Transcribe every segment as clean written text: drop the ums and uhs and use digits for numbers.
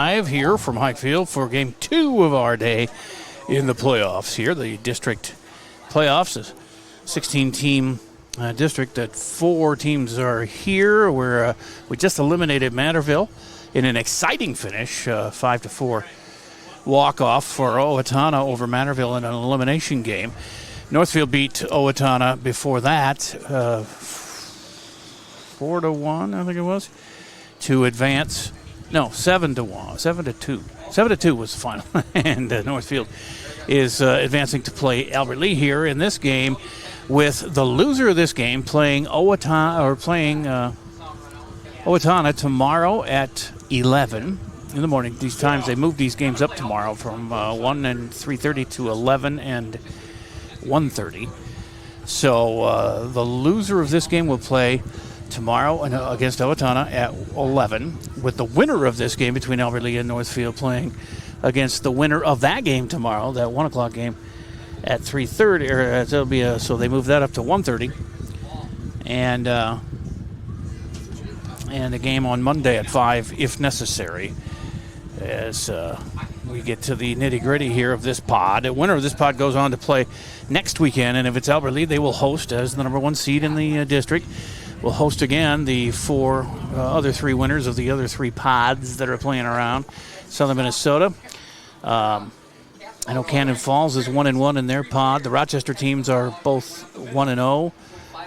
Live here from Highfield for game 2 of our day in the playoffs here. The district playoffs, a 16-team district that 4 teams are here. We just eliminated Mantorville in an exciting finish, 5-4 walk-off for Owatonna over Mantorville in an elimination game. Northfield beat Owatonna before that, 4-1, I think it was, to advance. No, 7-1, 7-2. 7-2 was the final, and Northfield is advancing to play Albert Lee here in this game, with the loser of this game playing Owatonna tomorrow at 11 in the morning. These times they moved these games up tomorrow from 1 and 3:30 to 11 and 1:30. So the loser of this game will play tomorrow against Owatonna at 11, with the winner of this game between Albert Lee and Northfield playing against the winner of that game tomorrow, that 1 o'clock game at 3:30. So they move that up to 1:30, and the game on Monday at 5 if necessary, as we get to the nitty-gritty here of this pod. The winner of this pod goes on to play next weekend, and if it's Albert Lee, they will host as the number 1 seed in the district. We'll host again the 4 other 3 winners of the other 3 pods that are playing around Southern Minnesota. I know Cannon Falls is 1-1 in their pod. The Rochester teams are both 1-0,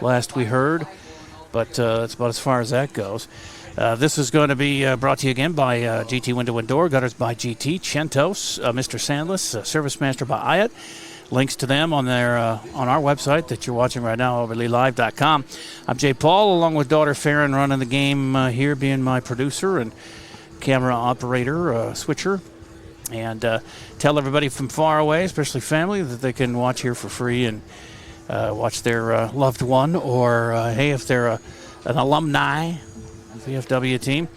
last we heard, but that's about as far as that goes. This is going to be brought to you again by GT Window and Door, Gutters by GT, Chentos, Mr. Sandless, Service Master by Ayat. Links to them on our website that you're watching right now, overlylive.com. I'm Jay Paul, along with daughter Farron, running the game here, being my producer and camera operator, switcher. And tell everybody from far away, especially family, that they can watch here for free and watch their loved one, or, hey, if they're an alumni VFW team,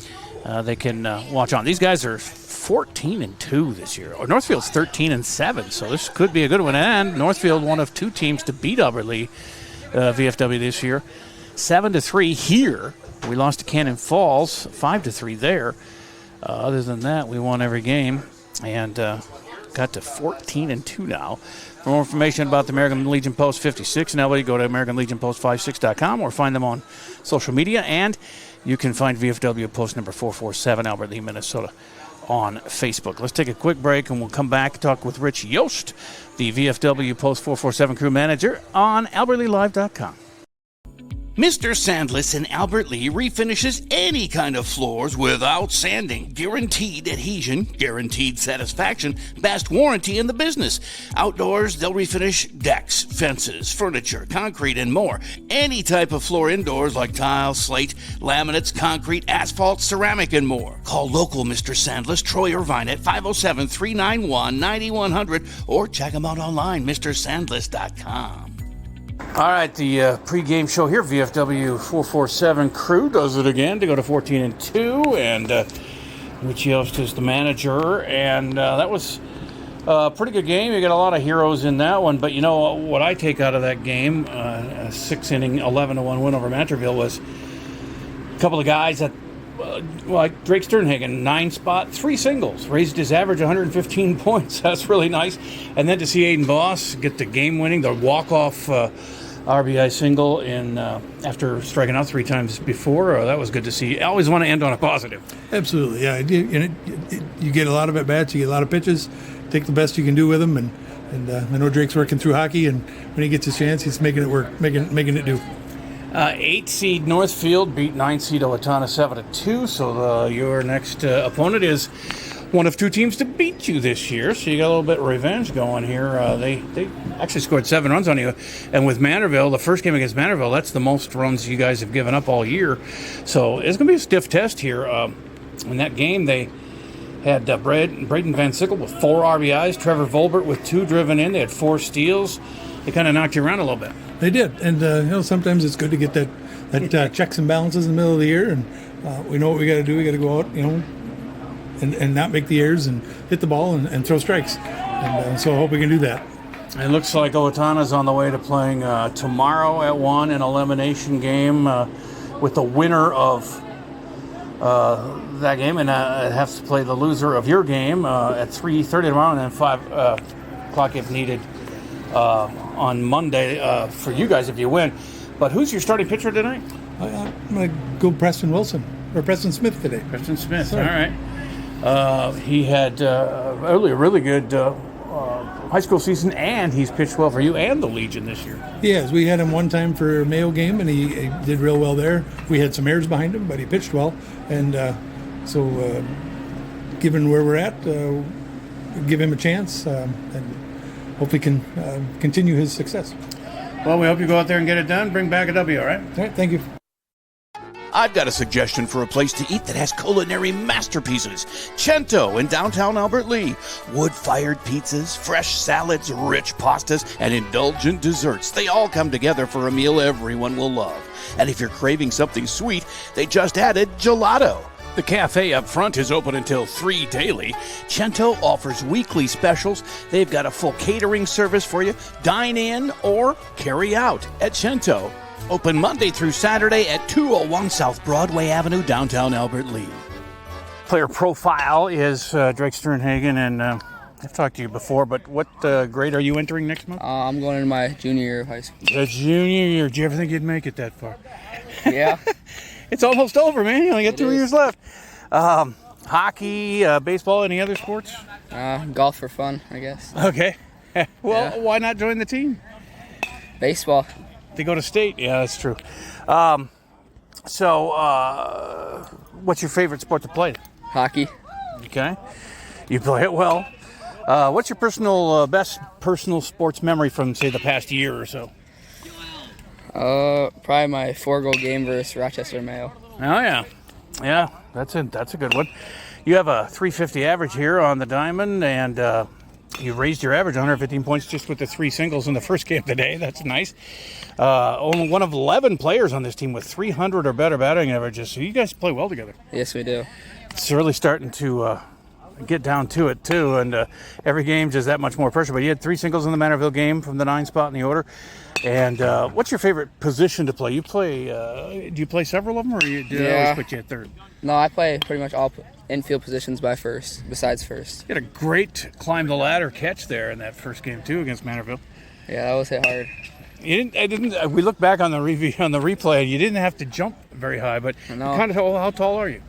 they can watch on. These guys are 14-2 this year. Northfield's 13-7, so this could be a good one. And Northfield, one of 2 teams to beat Albert Lee VFW this year, 7-3 here. We lost to Cannon Falls, 5-3 there. Other than that, we won every game and got to 14-2 now. For more information about the American Legion Post 56 in LA, go to AmericanLegionPost56.com or find them on social media. And you can find VFW Post number 447, Albert Lee, Minnesota, on Facebook. Let's take a quick break, and we'll come back and talk with Rich Yost, the VFW Post 447 crew manager, on AlbertLeeLive.com. Mr. Sandless in Albert Lee refinishes any kind of floors without sanding. Guaranteed adhesion, guaranteed satisfaction, best warranty in the business. Outdoors, they'll refinish decks, fences, furniture, concrete, and more. Any type of floor indoors like tile, slate, laminates, concrete, asphalt, ceramic, and more. Call local Mr. Sandless, Troy Irvine at 507-391-9100 or check them out online, mrsandless.com. All right, the pregame show here, VFW 447 crew does it again to go to 14-2, and Rich Yost is the manager, and that was a pretty good game. You got a lot of heroes in that one, but you know what I take out of that game, a 6-inning, 11-1 win over Mantorville, was a couple of guys that, like Drake Sternhagen, 9-spot, 3 singles, raised his average 115 points. That's really nice. And then to see Aiden Boss get the game-winning, the walk-off RBI single after striking out 3 times before, that was good to see. I always want to end on a positive. Absolutely, yeah. You get a lot of at-bats, you get a lot of pitches, take the best you can do with them, and I know Drake's working through hockey, and when he gets his chance, he's making it work, making it do. 8-seed Northfield beat 9-seed Owatonna 7-2, so your next opponent is one of 2 teams to beat you this year, so you got a little bit of revenge going here. They actually scored 7 runs on you, and with Mantorville, the first game against Mantorville, that's the most runs you guys have given up all year, so it's going to be a stiff test here. In that game, they had Braden Van Sickle with 4 RBIs, Trevor Volbert with 2 driven in, they had 4 steals. They kind of knocked you around a little bit. They did, and sometimes it's good to get that checks and balances in the middle of the year, and we know what we got to do. We got to go out, and not make the errors and hit the ball and throw strikes, and so I hope we can do that. It looks like Owatonna's on the way to playing tomorrow at 1, an elimination game with the winner of that game, and have to play the loser of your game at 3:30 tomorrow, and then 5 o'clock if needed on Monday for you guys if you win. But who's your starting pitcher tonight? I'm going to go Preston Smith today. Preston Smith, all right. He had earlier a really good high school season, and he's pitched well for you and the Legion this year. Yes, we had him one time for a Mayo game, and he did real well there. We had some errors behind him, but he pitched well. And so given where we're at, give him a chance and hopefully can continue his success. Well, we hope you go out there and get it done. Bring back a W, all right? All right, thank you. I've got a suggestion for a place to eat that has culinary masterpieces. Cento in downtown Albert Lee. Wood-fired pizzas, fresh salads, rich pastas, and indulgent desserts. They all come together for a meal everyone will love. And if you're craving something sweet, they just added gelato. The cafe up front is open until 3 daily. Cento offers weekly specials. They've got a full catering service for you. Dine in or carry out at Cento. Open Monday through Saturday at 201 South Broadway Avenue, downtown Albert Lee. Player profile is Drake Sternhagen, and I've talked to you before, but what grade are you entering next month? I'm going into my junior year of high school. The junior year. Do you ever think you'd make it that far? Yeah. It's almost over, man. You only got 2 is. years left. Hockey, baseball, any other sports? Golf for fun, I guess. Okay. Well, Yeah. why not join the team? Baseball. They go to state. Yeah, that's true. So, what's your favorite sport to play? Hockey. Okay. You play it well. What's your best personal sports memory from, say, the past year or so? Probably my 4-goal game versus Rochester Mayo. Oh, yeah. Yeah, that's a good one. You have a .350 average here on the diamond, and you raised your average 115 points just with the 3 singles in the first game today. That's nice. Only one of 11 players on this team with 300 or better batting averages, so you guys play well together. Yes, we do. It's really starting to get down to it, too, and every game just that much more pressure. But you had 3 singles in the Manorville game from the 9 spot in the order. And what's your favorite position to play? You play? Do you play several of them, or do they always put you at third? No, I play pretty much all infield positions besides first. You had a great climb the ladder catch there in that first game, too, against Manorville. Yeah, that was hit hard. You didn't. We look back on the replay. You didn't have to jump very high, but No. kind of. How tall are you?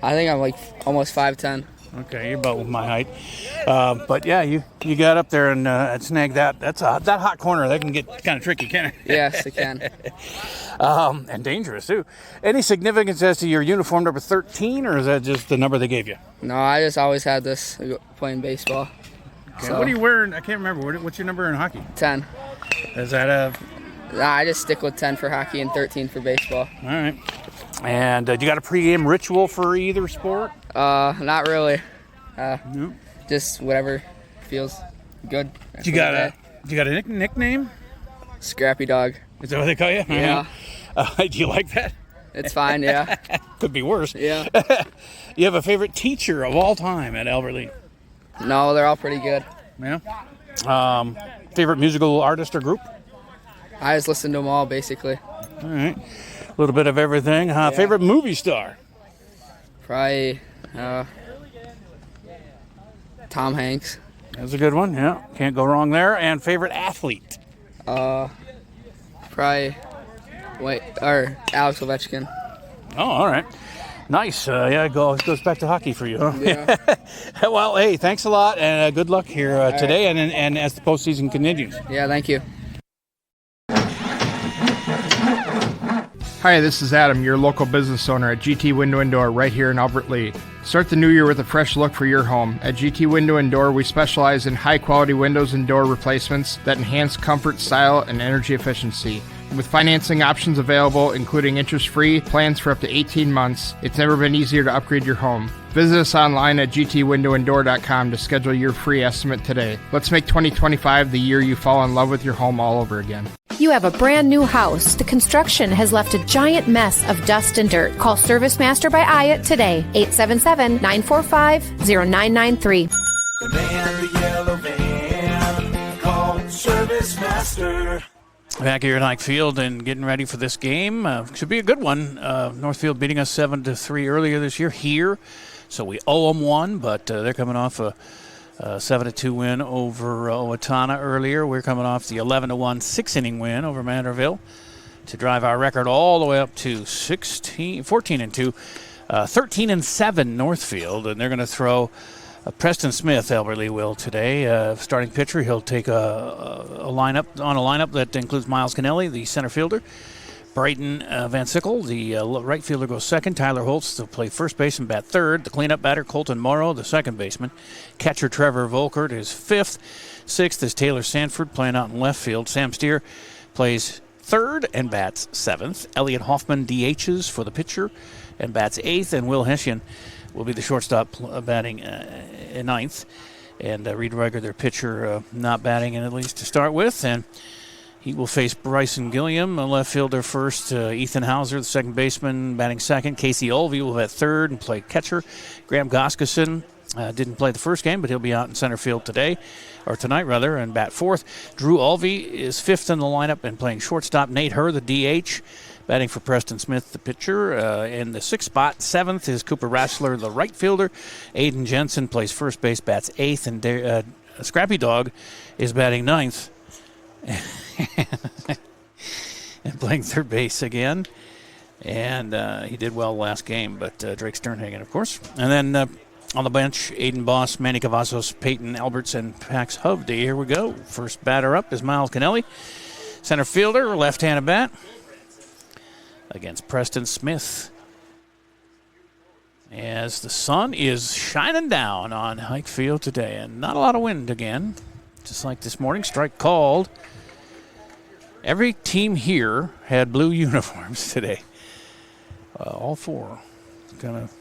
I think I'm like almost 5'10". Okay, you're about my height. But yeah, you got up there and snagged that. That hot corner. That can get kind of tricky, can't it? Yes, it can. And dangerous too. Any significance as to your uniform number 13, or is that just the number they gave you? No, I just always had this playing baseball. Okay. So, What are you wearing? I can't remember. What's your number in hockey? 10. Is that a? Nah, I just stick with 10 for hockey and 13 for baseball. All right. And you got a pregame ritual for either sport? Not really. No. Just whatever feels good. You got a nickname? Scrappy Dog. Is that what they call you? Yeah. Do you like that? It's fine, yeah. Could be worse. Yeah. You have a favorite teacher of all time at Albert Lee? No, they're all pretty good. Yeah. Favorite musical artist or group? I just listen to them all, basically. All right. A little bit of everything. Favorite movie star? Probably Tom Hanks. That's a good one. Yeah. Can't go wrong there. And favorite athlete? Probably Alex Ovechkin. Oh, all right. Nice. Yeah, it goes back to hockey for you, huh? Yeah. Well, hey, thanks a lot, and good luck here today and as the postseason continues. Yeah, thank you. Hi, this is Adam, your local business owner at GT Window and Door right here in Albert Lee. Start the new year with a fresh look for your home. At GT Window and Door, we specialize in high-quality windows and door replacements that enhance comfort, style, and energy efficiency. With financing options available, including interest-free plans for up to 18 months, it's never been easier to upgrade your home. Visit us online at gtwindowanddoor.com to schedule your free estimate today. Let's make 2025 the year you fall in love with your home all over again. You have a brand new house. The construction has left a giant mess of dust and dirt. Call Service Master by Ayat today, 877-945-0993. The man, the yellow van, call Service Master. back here at Hike Field and getting ready for this game. Should be a good one. Northfield beating us 7-3 earlier this year here, so we owe them one, but they're coming off a 7-2 win over Owatonna earlier. We're coming off the 11-1 6-inning win over Manderville to drive our record all the way up to 14-2, 13-7 Northfield, and they're going to throw Preston Smith. Elberly will today. Starting pitcher, he'll take a lineup that includes Miles Kennelly, the center fielder. Brayton Van Sickle, the right fielder, goes second. Tyler Holtz will play first base and bat third. The cleanup batter, Colton Morrow, the second baseman. Catcher Trevor Volkert is fifth. Sixth is Taylor Sanford playing out in left field. Sam Steer plays third and bats seventh. Elliot Hoffman DHs for the pitcher and bats eighth. And Will Hessian will be the shortstop batting in ninth. And Reed Reiger, their pitcher, not batting in at least to start with. And he will face Bryson Gilliam, a left fielder first. Ethan Hauser, the second baseman, batting second. Casey Olvey will bat third and play catcher. Graham Goskison didn't play the first game, but he'll be out in center field tonight, and bat fourth. Drew Olvey is fifth in the lineup and playing shortstop. Nate Herr, the DH, batting for Preston Smith, the pitcher. In the sixth spot, seventh is Cooper Rassler, the right fielder. Aiden Jensen plays first base, bats eighth, and Scrappy Dog is batting ninth. And playing third base again. And he did well last game, but Drake Sternhagen, of course. And then on the bench, Aiden Boss, Manny Cavazos, Peyton Alberts, and Pax Hovde. Here we go. First batter up is Miles Kennelly. Center fielder, left-handed bat against Preston Smith. As the sun is shining down on Hike Field today, and not a lot of wind again. Just like this morning, strike called. Every team here had blue uniforms today. All four. Kind of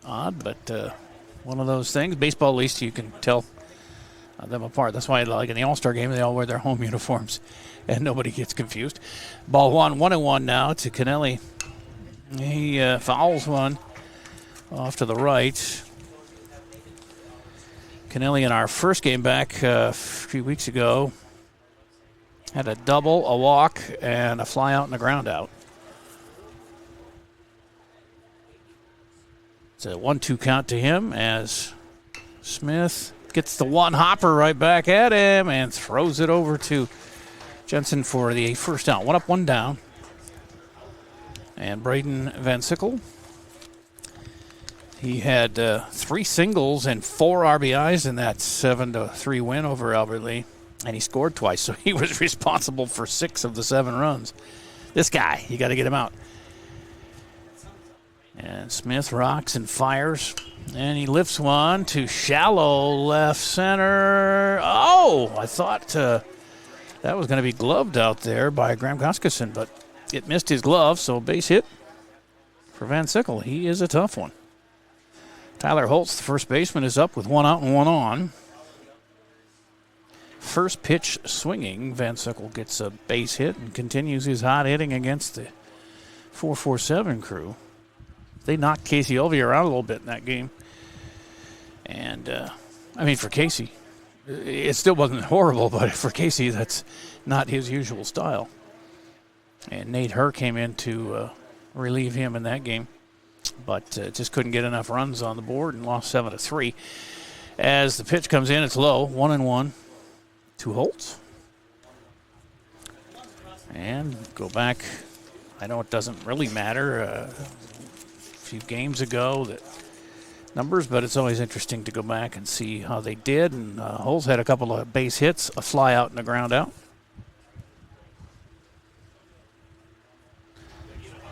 odd, but one of those things. Baseball, at least you can tell them apart. That's why, like in the All-Star game, they all wear their home uniforms, and nobody gets confused. Ball 1-1 now to Kennelly. He fouls one off to the right. Kennelly in our first game back a few weeks ago had a double, a walk, and a fly out and a ground out. It's a 1-2 count to him as Smith gets the one hopper right back at him and throws it over to Jensen for the first out. 1 up, 1 down. And Braden Van Sickle, he had 3 singles and 4 RBIs in that 7-3 win over Albert Lee. And he scored twice, so he was responsible for 6 of the 7 runs. This guy, you got to get him out. And Smith rocks and fires. And he lifts one to shallow left center. Oh, I thought that was going to be gloved out there by Graham Goskison, but it missed his glove, so base hit for Van Sickle. He is a tough one. Tyler Holtz, the first baseman, is up with 1 out and 1 on. First pitch swinging. Van Sickle gets a base hit and continues his hot hitting against the 447 crew. They knocked Casey Olvey around a little bit in that game. And, for Casey, it still wasn't horrible, but for Casey, that's not his usual style. And Nate Herr came in to relieve him in that game, but just couldn't get enough runs on the board and lost 7-3. As the pitch comes in, it's low, 1-1 to Holtz. And go back. I know it doesn't really matter. A few games ago, that numbers, but it's always interesting to go back and see how they did. And Holtz had a couple of base hits, a fly out and a ground out.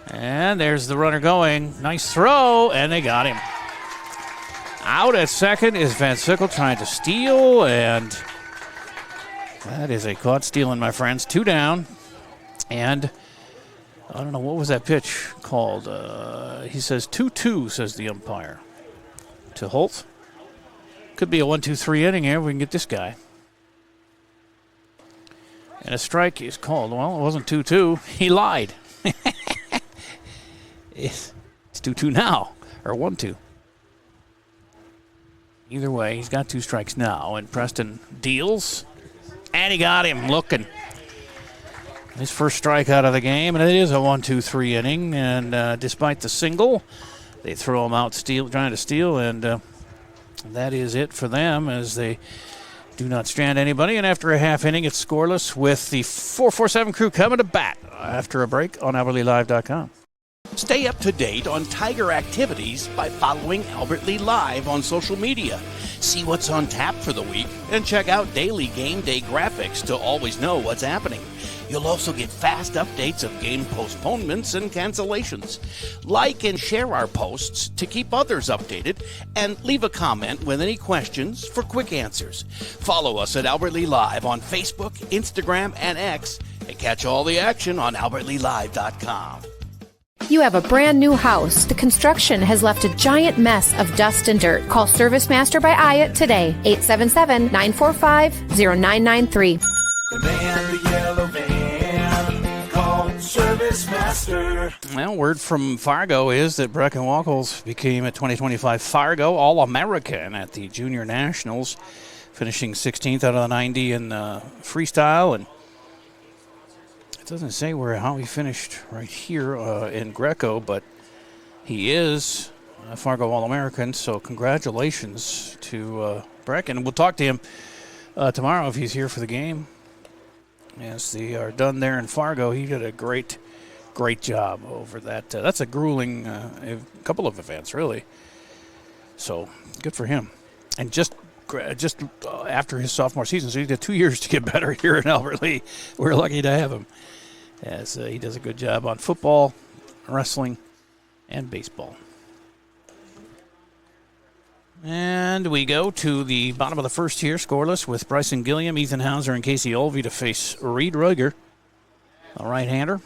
And there's the runner going. Nice throw, and they got him. Out at second is Van Sickle trying to steal, and that is a caught stealing, my friends. 2 down, and I don't know, what was that pitch called? He says 2-2, says the umpire, to Holt. Could be a 1-2-3 inning here. We can get this guy. And a strike is called. Well, it wasn't 2-2. He lied. It's 2-2 now, or 1-2. Either way, he's got 2 strikes now, and Preston deals And he got him looking. His first strikeout of the game, and it is a 1-2-3 inning. And despite the single, they throw him out trying to steal, and that is it for them as they do not strand anybody. And after a half inning, it's scoreless with the 447 crew coming to bat after a break on AlbertLeeLive.com. Stay up to date on Tiger activities by following Albert Lee Live on social media. See what's on tap for the week and check out daily game day graphics to always know what's happening. You'll also get fast updates of game postponements and cancellations. Like and share our posts to keep others updated, and leave a comment with any questions for quick answers. Follow us at Albert Lee Live on Facebook, Instagram, and X, and catch all the action on AlbertLeeLive.com. You have a brand new house. The construction has left a giant mess of dust and dirt. Call Service Master by Ayat today. 877-945-0993. The man, the yellow van, called Service Master. Well, word from Fargo is that Brecken Wackles became a 2025 Fargo All-American at the Junior Nationals, finishing 16th out of the 90 in freestyle. And it doesn't say how he finished right here in Greco, but he is a Fargo All-American, so congratulations to Brecken. We'll talk to him tomorrow if he's here for the game. As they are done there in Fargo, he did a great job over that. That's a grueling couple of events, really. So good for him. And just after his sophomore season, so he did 2 years to get better here in Albert Lea. We're lucky to have him, as he does a good job on football, wrestling, and baseball. And we go to the bottom of the first here, scoreless, with Bryson Gilliam, Ethan Hauser, and Casey Olvey to face Reed Ruger, a right-hander.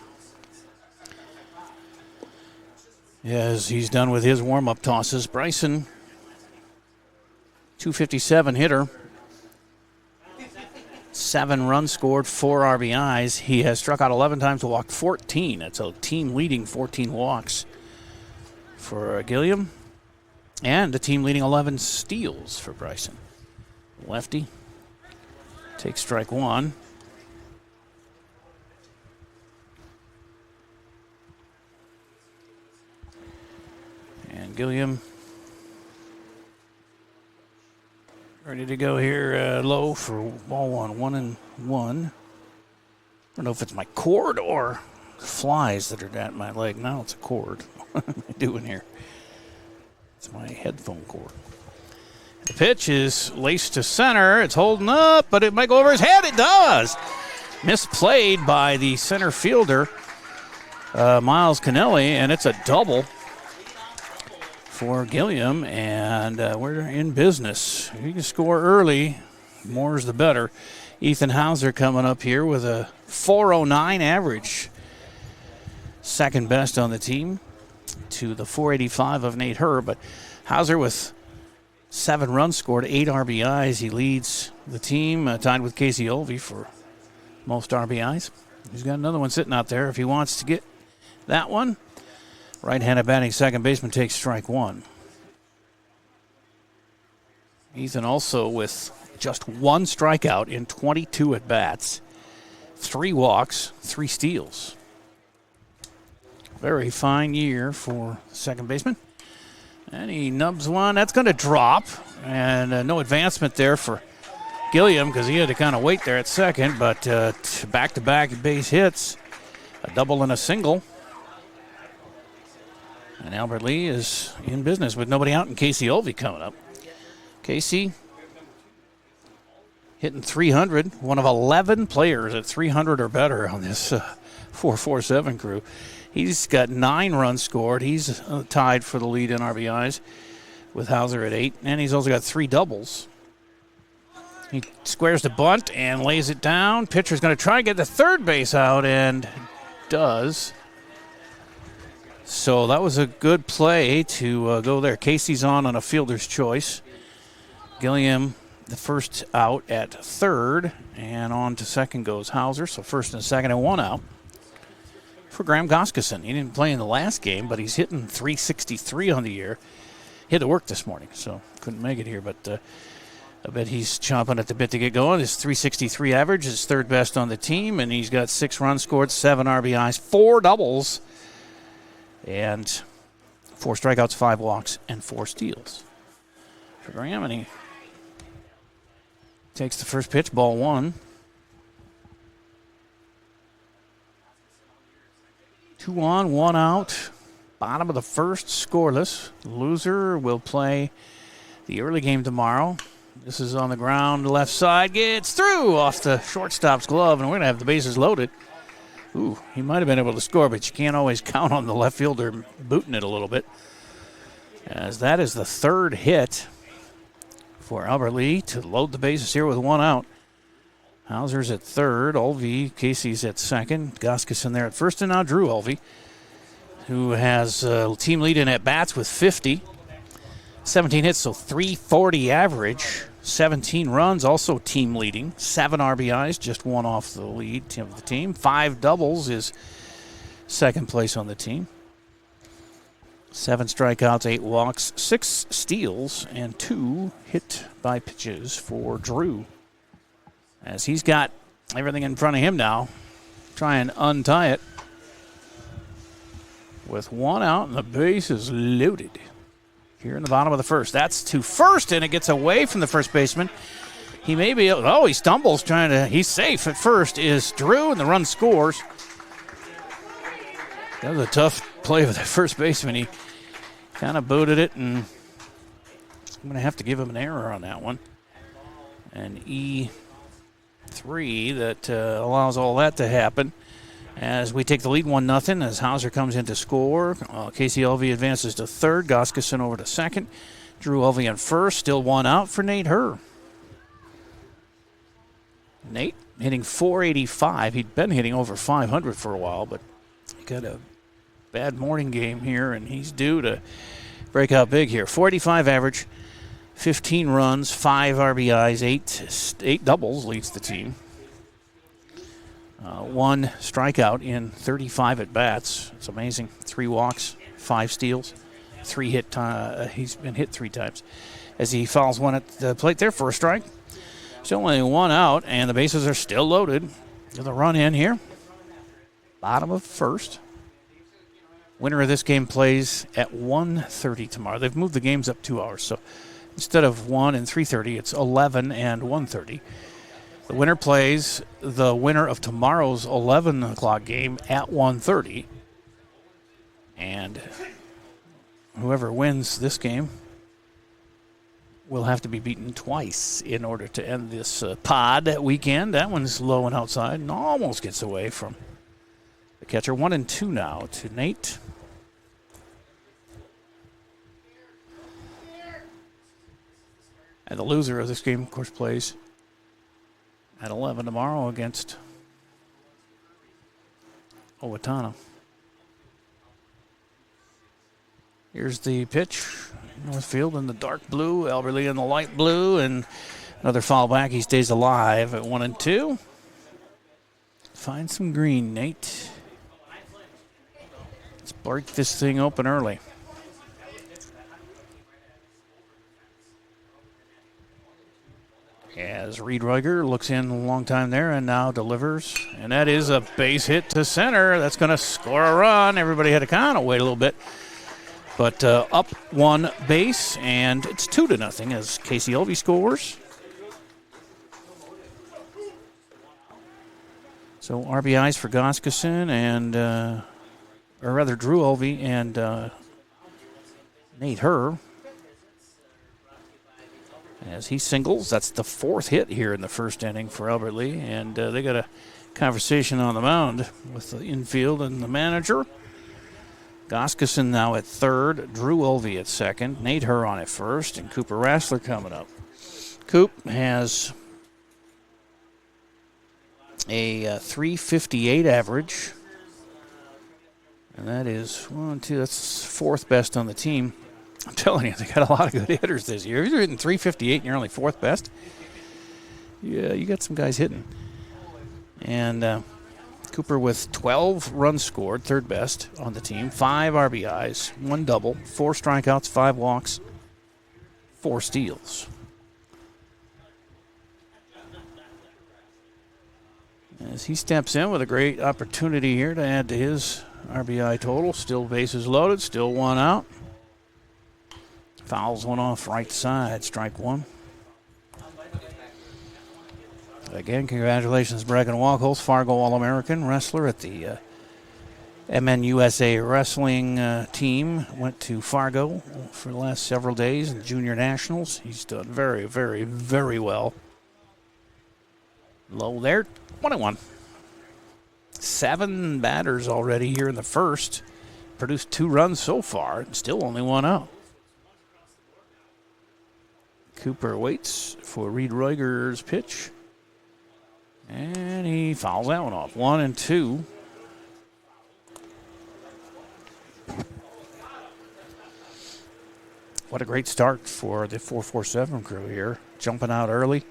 As he's done with his warm-up tosses, Bryson, 257 hitter, 7 runs scored, 4 RBIs. He has struck out 11 times to walk 14. That's a team-leading 14 walks for Gilliam. And the team-leading 11 steals for Bryson. Lefty takes strike one. And Gilliam ready to go here low for ball one. 1-1. I don't know if it's my cord or flies that are at my leg. No, it's a cord. What am I doing here? It's my headphone cord. The pitch is laced to center. It's holding up, but it might go over his head. It does. Misplayed by the center fielder, Miles Kennelly, and it's a double for Gilliam, and we're in business. If you can score early, more's the better. Ethan Hauser coming up here with a 409 average. Second best on the team, to the 485 of Nate Herr, but Hauser with 7 runs scored, 8 RBIs. He leads the team, tied with Casey Olvey for most RBIs. He's got another one sitting out there if he wants to get that one. Right-handed batting second baseman takes strike one. Ethan also with just 1 strikeout in 22 at-bats, 3 walks, 3 steals. Very fine year for second baseman. And he nubs one. That's going to drop. And no advancement there for Gilliam because he had to kind of wait there at second. But back-to-back base hits, a double and a single. And Albert Lea is in business with nobody out and Casey Olvey coming up. Casey hitting 300, one of 11 players at 300 or better on this 447 crew. He's got 9 runs scored. He's tied for the lead in RBIs with Hauser at 8. And he's also got 3 doubles. He squares the bunt and lays it down. Pitcher's going to try and get the third base out and does. So that was a good play to go there. Casey's on a fielder's choice. Gilliam, the first out at third. And on to second goes Hauser. So first and second and 1 out for Graham Goskeson. He didn't play in the last game, but he's hitting 363 on the year. He had to work this morning, so couldn't make it here. But I bet he's chomping at the bit to get going. His .363 average is third best on the team, and he's got 6 runs scored, 7 RBIs, 4 doubles, and 4 strikeouts, 5 walks, and 4 steals for Graham. And he takes the first pitch, ball 1. 2 on, 1 out. Bottom of the first, scoreless. Loser will play the early game tomorrow. This is on the ground, left side, gets through off the shortstop's glove, and we're going to have the bases loaded. Ooh, he might have been able to score, but you can't always count on the left fielder booting it a little bit. As that is the third hit for Albert Lee to load the bases here with 1 out. Hauser's at third, Olvey, Casey's at second, Goskeson there at first, and now Drew Olvey, who has team lead in at-bats with 50. 17 hits, so .340 average. 17 runs, also team leading. 7 RBIs, just 1 off the lead of the team. 5 doubles is second place on the team. 7 strikeouts, 8 walks, 6 steals, and 2 hit by pitches for Drew. As he's got everything in front of him now. Try and untie it. With 1 out and the base is loaded. Here in the bottom of the first. That's to first, and it gets away from the first baseman. He may be, he stumbles he's safe at first, is Drew, and the run scores. That was a tough play with the first baseman. He kind of booted it, and I'm going to have to give him an error on that one. An E3 that allows all that to happen. As we take the lead 1-0, as Hauser comes in to score. Casey Olvey advances to third. Goskeson over to second. Drew Olvey in first. Still 1 out for Nate Herr. Nate hitting .485. He'd been hitting over .500 for a while, but he got a bad morning game here, and he's due to break out big here. .485 average, 15 runs, 5 RBIs, 8 doubles leads the team. 1 strikeout in 35 at-bats. It's amazing. 3 walks, 5 steals, 3 hit. He's been hit 3 times. As he fouls one at the plate there for a strike. Still only 1 out, and the bases are still loaded. With a run in here. Bottom of first. Winner of this game plays at 1:30 tomorrow. They've moved the games up 2 hours, so instead of 1 and 3:30, it's 11 and 1:30. The winner plays the winner of tomorrow's 11 o'clock game at 1:30. And whoever wins this game will have to be beaten twice in order to end this pod weekend. That one's low and outside and almost gets away from the catcher. 1-2 now to Nate. And the loser of this game, of course, plays at 11 tomorrow against Owatonna. Here's the pitch. Northfield in the dark blue, Albert Lee in the light blue, and another foul back. He stays alive at 1-2. Find some green, Nate. Let's break this thing open early. As Reed Ruiger looks in a long time there and now delivers. And that is a base hit to center. That's going to score a run. Everybody had to kind of wait a little bit. But up 1 base, and it's 2-0 as Casey Olvey scores. So RBIs for Goskeson and, or rather Drew Olvey and Nate Herr. As he singles, that's the 4th hit here in the first inning for Albert Lee. And they got a conversation on the mound with the infield and the manager. Goskeson now at third, Drew Olvey at second, Nate Herr on at first, and Cooper Rassler coming up. Coop has a .358 average. And that is that's 4th best on the team. I'm telling you, they got a lot of good hitters this year. If you're hitting .358 and you're only 4th best, yeah, you got some guys hitting. And Cooper with 12 runs scored, 3rd best on the team, 5 RBIs, 1 double, 4 strikeouts, 5 walks, 4 steals. as he steps in with a great opportunity here to add to his RBI total. Still bases loaded, still one out. Fouls one off right side, strike one. Again, congratulations, Bracken Wachholz, Fargo All-American wrestler at the MNUSA wrestling team. Went to Fargo for the last several days in the Junior Nationals. He's done very, very, very well. Low there, 1-1. 7 batters already here in the first. Produced 2 runs so far, still only 1 out. Cooper waits for Reed Ruiger's pitch. And he fouls that one off. 1-2. What a great start for the 447 crew here. Jumping out early.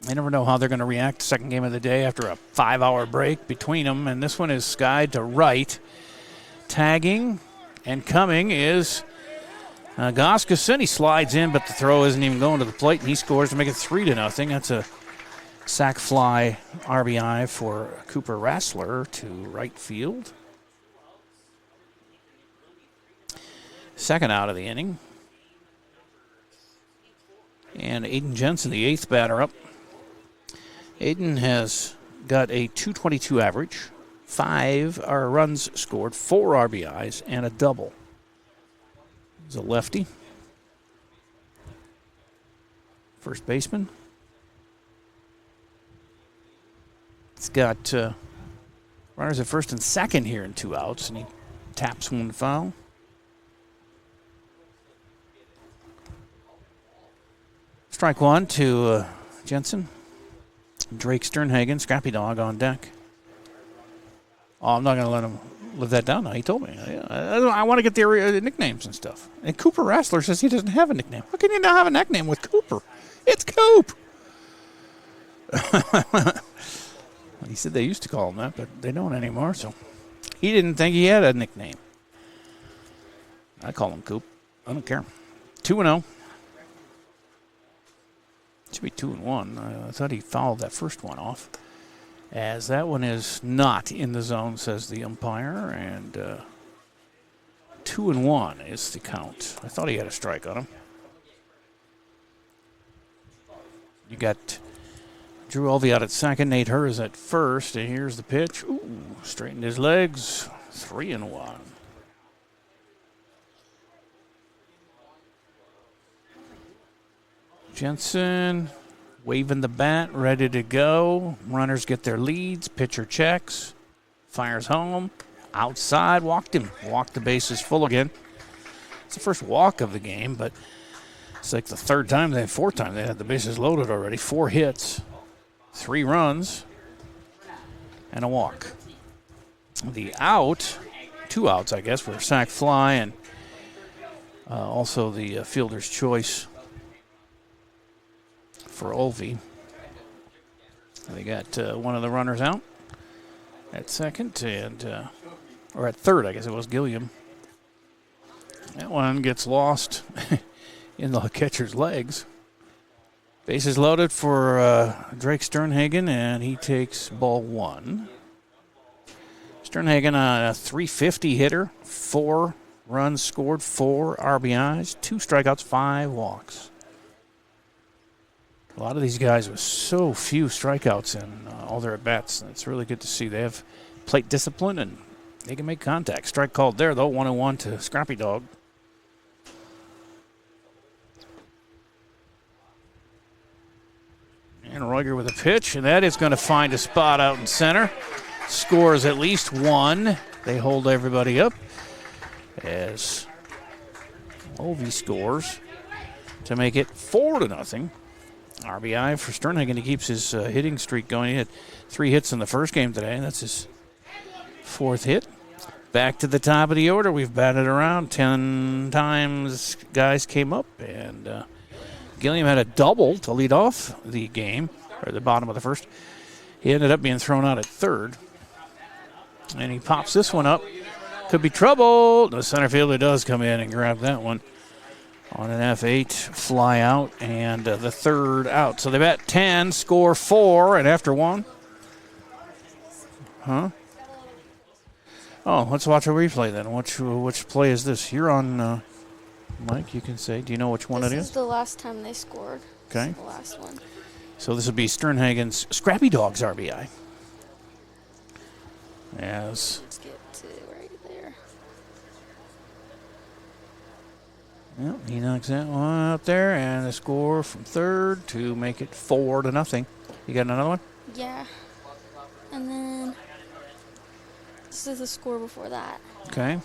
You never know how they're going to react. Second game of the day after a 5-hour break between them. And this one is skied to right. Tagging and coming is Goskeson. He slides in, but the throw isn't even going to the plate, and he scores to make it 3-0. That's a sac fly RBI for Cooper Rassler to right field. Second out of the inning. And Aiden Jensen, the 8th batter up. Aiden has got a .222 average, 5 runs scored, 4 RBIs, and a double. He's a lefty. First baseman. He's got runners at first and second here in 2 outs, and he taps one foul. Strike one to Jensen. Drake Sternhagen, Scrappy Dog on deck. Oh, I'm not going to let him live that down now. He told me. I want to get the nicknames and stuff. And Cooper Rassler says he doesn't have a nickname. How can you not have a nickname with Cooper? It's Coop. He said they used to call him that, but they don't anymore. So he didn't think he had a nickname. I call him Coop. I don't care. 2-0. Should be 2-1. I thought he fouled that first one off. As that one is not in the zone, says the umpire. And 2-1 is the count. I thought he had a strike on him. You got Drew Olvey out at second, Nate Hers at first. And here's the pitch. Ooh, straightened his legs. 3-1. Jensen waving the bat, ready to go. Runners get their leads. Pitcher checks. Fires home. Outside, walked him. Walked the bases full again. It's the first walk of the game, but it's like the fourth time they had the bases loaded already. 4 hits, 3 runs, and a walk. The out, 2 outs, I guess, for a sac fly and also the fielder's choice for Olvey. They got one of the runners out at second and or at third, I guess it was Gilliam. That one gets lost in the catcher's legs. Bases loaded for Drake Sternhagen, and he takes ball 1. Sternhagen, a .350 hitter, 4 runs scored, 4 RBIs, 2 strikeouts, 5 walks. A lot of these guys with so few strikeouts in all their at-bats. It's really good to see. They have plate discipline, and they can make contact. Strike called there, though, 1-1 to Scrappy Dog. And Ruiger with a pitch, and that is going to find a spot out in center. Scores at least 1. They hold everybody up as Olvey scores to make it 4-0. RBI for Sternhagen. He keeps his hitting streak going. He had 3 hits in the first game today. That's his 4th hit. Back to the top of the order. We've batted around 10 times. Guys came up, and Gilliam had a double to lead off the game, or the bottom of the first. He ended up being thrown out at third. And he pops this one up. Could be trouble. The center fielder does come in and grab that one. on an F8 fly out, and the third out. So they bat 10, score 4, and after 1. Huh? Oh, let's watch a replay then. Which play is this? You're on, Mike, you can say. Do you know which one it is? This is the last time they scored. Okay. This is the last one. So this would be Sternhagen's Scrappy Dogs RBI. Yes. Let's get to right there. Yep, he knocks that one out there, and a score from third to make it 4-0. You got another one? Yeah. And then this is the score before that. Okay.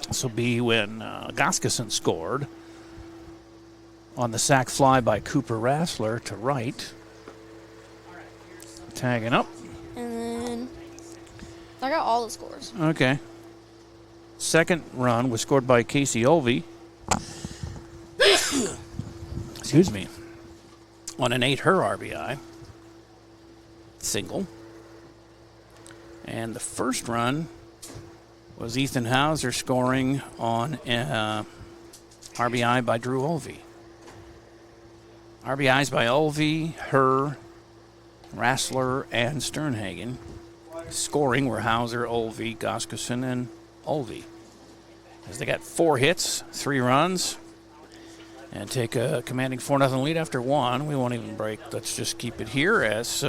This will be when Goskeson scored on the sac fly by Cooper Rassler to right. Tagging up. And then I got all the scores. Okay. Second run was scored by Casey Olvey. Excuse me. On an 8 her RBI. Single. And the first run was Ethan Hauser scoring on RBI by Drew Olvey. RBIs by Olvey, Herr, Rassler, and Sternhagen. Scoring were Hauser, Olvey, Goskeson, and Olvey. As they got 4 hits, 3 runs, and take a commanding 4-0 lead after 1. We won't even break. Let's just keep it here as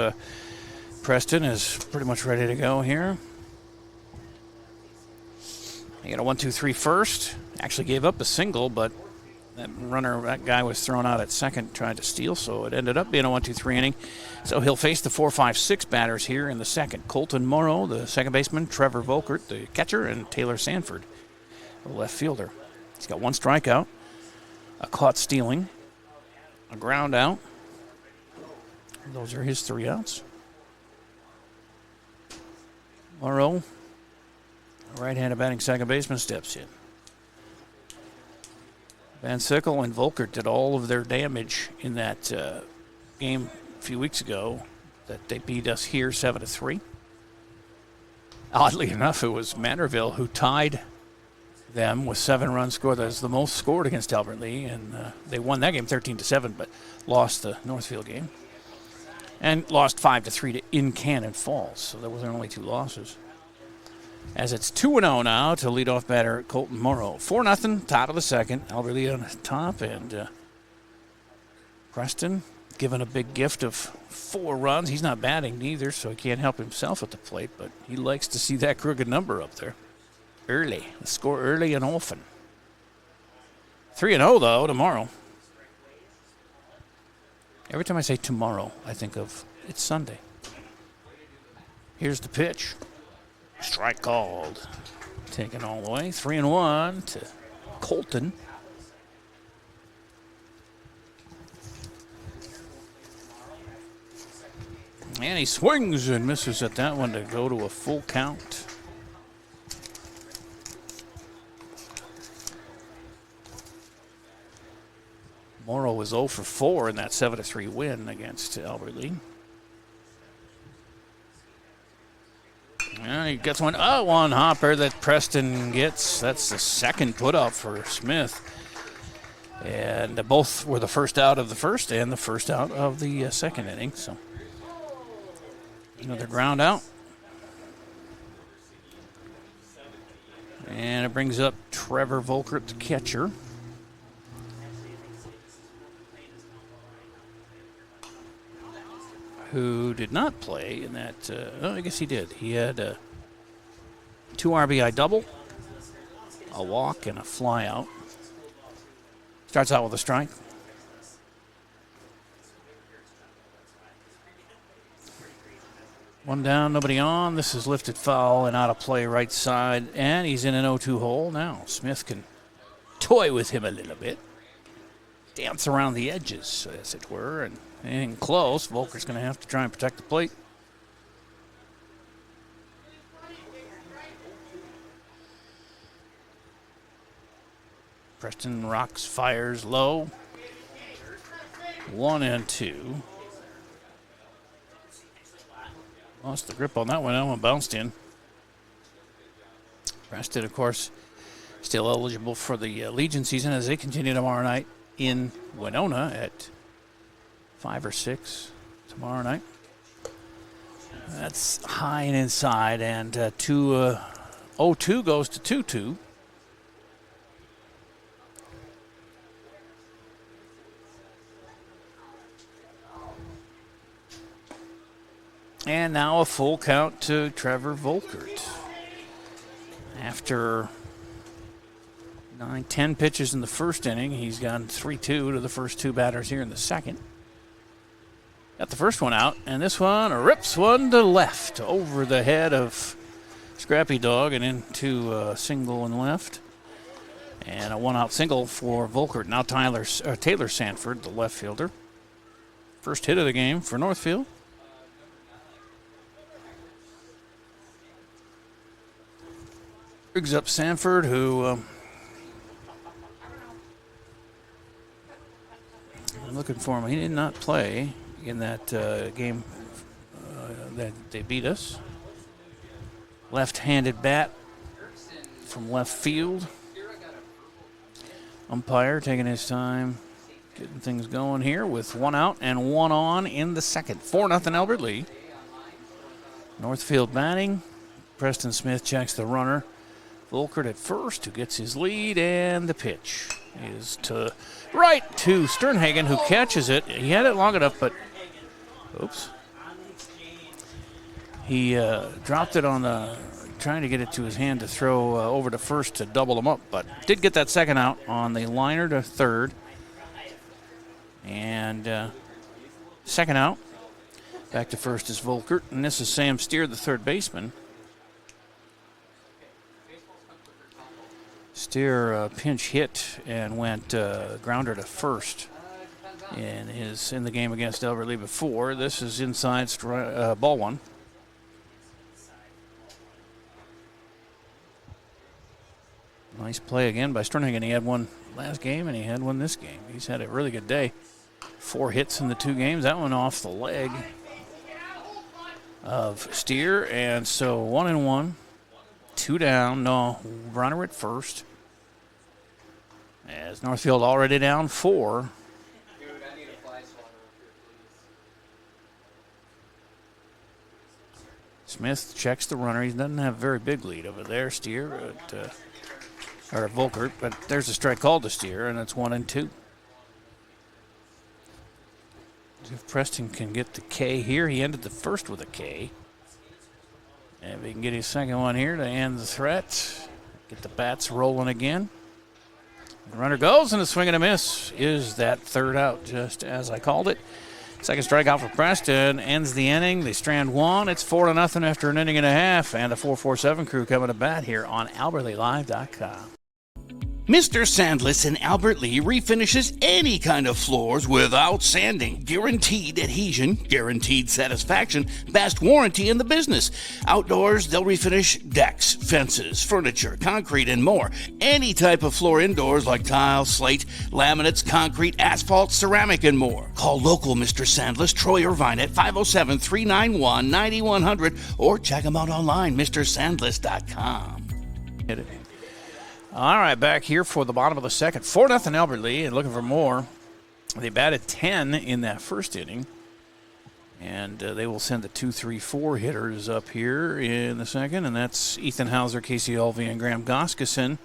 Preston is pretty much ready to go here. He got a 1-2-3 first. Actually gave up a single, but that guy was thrown out at second trying to steal, so it ended up being a 1-2-3 inning. So he'll face the 4-5-6 batters here in the second. Colton Morrow, the second baseman, Trevor Volkert, the catcher, and Taylor Sanford, the left fielder. He's got 1 strikeout, a caught stealing, a ground out. Those are his 3 outs. Morrow, right-handed batting second baseman, steps in. Van Sickle and Volkert did all of their damage in that game a few weeks ago that they beat us here 7-3. Oddly enough, it was Manorville who tied them with 7 runs scored. That was the most scored against Albert Lee, and they won that game 13-7, but lost the Northfield game. And lost 5-3 in Cannon Falls, so there was only 2 losses. As it's 2-0 now to leadoff batter Colton Morrow. 4-0, top of the second. Albert Lee on top, and Preston given a big gift of 4 runs. He's not batting neither, so he can't help himself at the plate, but he likes to see that crooked number up there. Early. Score early and often. 3-0, though, tomorrow. Every time I say tomorrow, I think of it's Sunday. Here's the pitch. Strike called. Taken all the way. 3-1 to Colton. And he swings and misses at that one to go to a full count. Morrow was 0 for 4 in that 7-3 win against Albert Lee. Yeah, he gets one hopper that Preston gets. That's the second put up for Smith. And both were the first out of the first and the first out of the second inning. So another ground out. And it brings up Trevor Volkert, the catcher. Who did not play in that. I guess he did. He had a 2 RBI double, a walk, and a fly out. Starts out with a strike. One down, nobody on. This is lifted foul and out of play right side, and he's in an 0-2 hole now. Smith can toy with him a little bit. Dance around the edges, as it were, and anything close, Volker's going to have to try and protect the plate. Preston rocks, fires low. 1-2. Lost the grip on that one. That one bounced in. Preston, of course, Still eligible for the Legion season as they continue tomorrow night in Winona at 5 or 6 tomorrow night. That's high and inside, and 2-0-2 goes to 2-2. And now a full count to Trevor Volkert. After 10 pitches in the first inning, he's gone 3-2 to the first two batters here in the second. Got the first one out, and this one rips one to left over the head of Scrappy Dog and into single and left. And a one-out single for Volkert. Now Taylor Sanford, the left fielder. First hit of the game for Northfield. Brings up Sanford, who I'm looking for him. He did not play in that game that they beat us. Left-handed bat from left field. Umpire taking his time, getting things going here with one out and one on in the second. 4-0 Albert Lee. Northfield batting. Preston Smith checks the runner. Volkert at first, who gets his lead, and the pitch is to right to Sternhagen, who catches it. He had it long enough, but oops. He dropped it on the, trying to get it to his hand to throw over to first to double him up, but did get that second out on the liner to third. And second out. Back to first is Volkert, and this is Sam Steer, the third baseman. Steer pinch hit and went grounder to first in the game against Albert Lee before. This is inside ball one. Nice play again by Sternhagen. He had one last game and he had one this game. He's had a really good day. 4 hits in the 2 games. That one off the leg of Steer, and so 1-1. 2 down, no runner at first. As Northfield already down 4. Smith checks the runner. He doesn't have a very big lead over there, Steer, or Volkert, but there's a strike called to Steer, and it's 1-2. If Preston can get the K here, he ended the first with a K. And if he can get his second one here to end the threat, get the bats rolling again. The runner goes, and the swing and a miss is that third out, just as I called it. Second strikeout for Preston ends the inning. They strand one. It's 4-0 after an inning and a half, and the 447 crew coming to bat here on AlbertLeeLive.com. Mr. Sandless in Albert Lee refinishes any kind of floors without sanding. Guaranteed adhesion, guaranteed satisfaction, best warranty in the business. Outdoors, they'll refinish decks, fences, furniture, concrete, and more. Any type of floor indoors like tile, slate, laminates, concrete, asphalt, ceramic, and more. Call local Mr. Sandless, Troy Irvine at 507-391-9100 or check him out online, MrSandless.com. Hit it. All right, back here for the bottom of the second. 4-0 Albert Lee, and looking for more. They batted 10 in that first inning, and they will send the 2-3-4 hitters up here in the second, and that's Ethan Hauser, Casey Olvey, and Graham Goskison,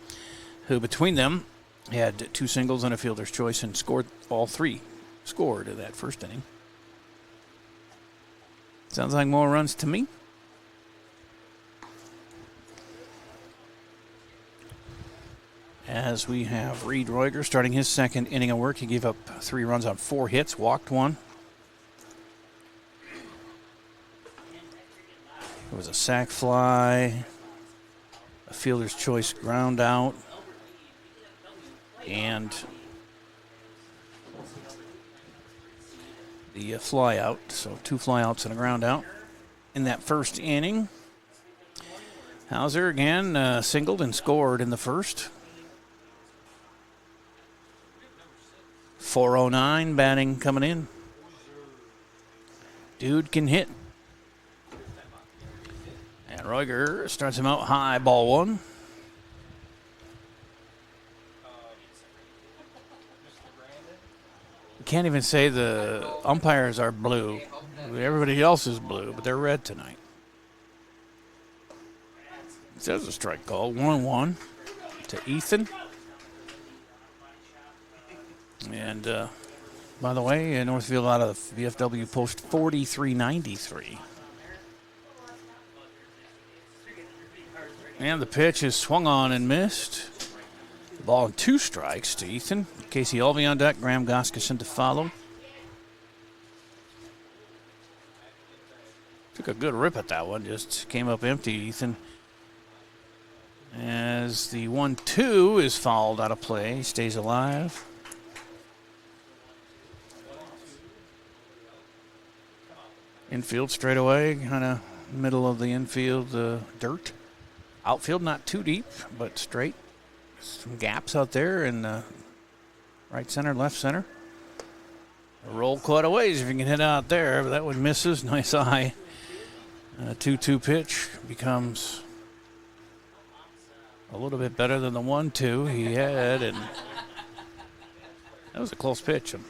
who between them had 2 singles and a fielder's choice and scored all 3. Scored in that first inning. Sounds like more runs to me. As we have Reed Roiger starting his second inning of work. He gave up 3 runs on 4 hits, walked 1. It was a sac fly, a fielder's choice ground out, and the fly out. So 2 fly outs and a ground out in that first inning. Hauser again singled and scored in the first. 409 batting coming in. Dude can hit. And Roiger starts him out high, ball 1. can't even say the umpires are blue. Everybody else is blue, but they're red tonight. There's a strike call. 1-1 to Ethan. And by the way, Northfield out of the VFW post 43-93. And the pitch is swung on and missed. Ball and 2 strikes to Ethan. Casey Alvey on deck. Graham Goskerson to follow. Took a good rip at that one. Just came up empty, Ethan. As the 1-2 is fouled out of play. He stays alive. Infield straight away. Kind of middle of the infield dirt. Outfield not too deep, but straight. Some gaps out there in right center, left center. A roll quite a ways if you can hit out there, but that one misses. Nice eye. A 2-2 pitch becomes a little bit better than the 1-2 he had, and that was a close pitch. I'm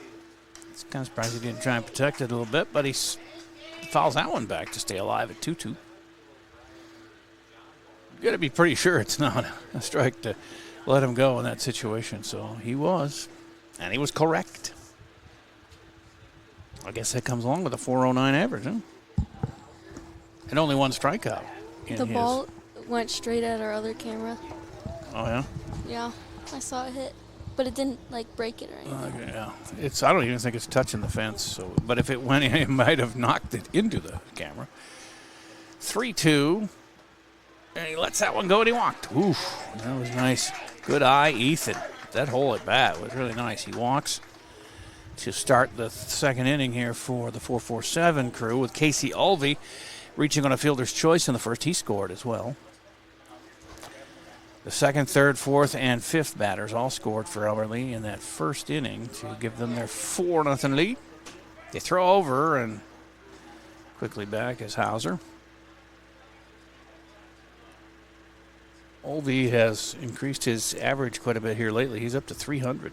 kind of surprised he didn't try and protect it a little bit, but he fouls that one back to stay alive at 2-2. You got to be pretty sure it's not a strike to let him go in that situation. So he was, and he was correct. I guess that comes along with a 409 average, huh? And only 1 strikeout. The ball went straight at our other camera. Oh, yeah? Yeah, I saw it hit, but it didn't like break it or anything. Yeah, I don't even think it's touching the fence. So, but if it went in, it might have knocked it into the camera. 3-2. And he lets that one go, and he walked. Oof, that was nice. Good eye, Ethan. That hole at bat was really nice. He walks to start the second inning here for the 447 crew with Casey Alvey reaching on a fielder's choice in the first. He scored as well. The second, third, fourth, and fifth batters all scored for Elberly in that first inning to give them their 4-0 lead. They throw over and quickly back as Hauser. Alvey has increased his average quite a bit here lately. He's up to 300.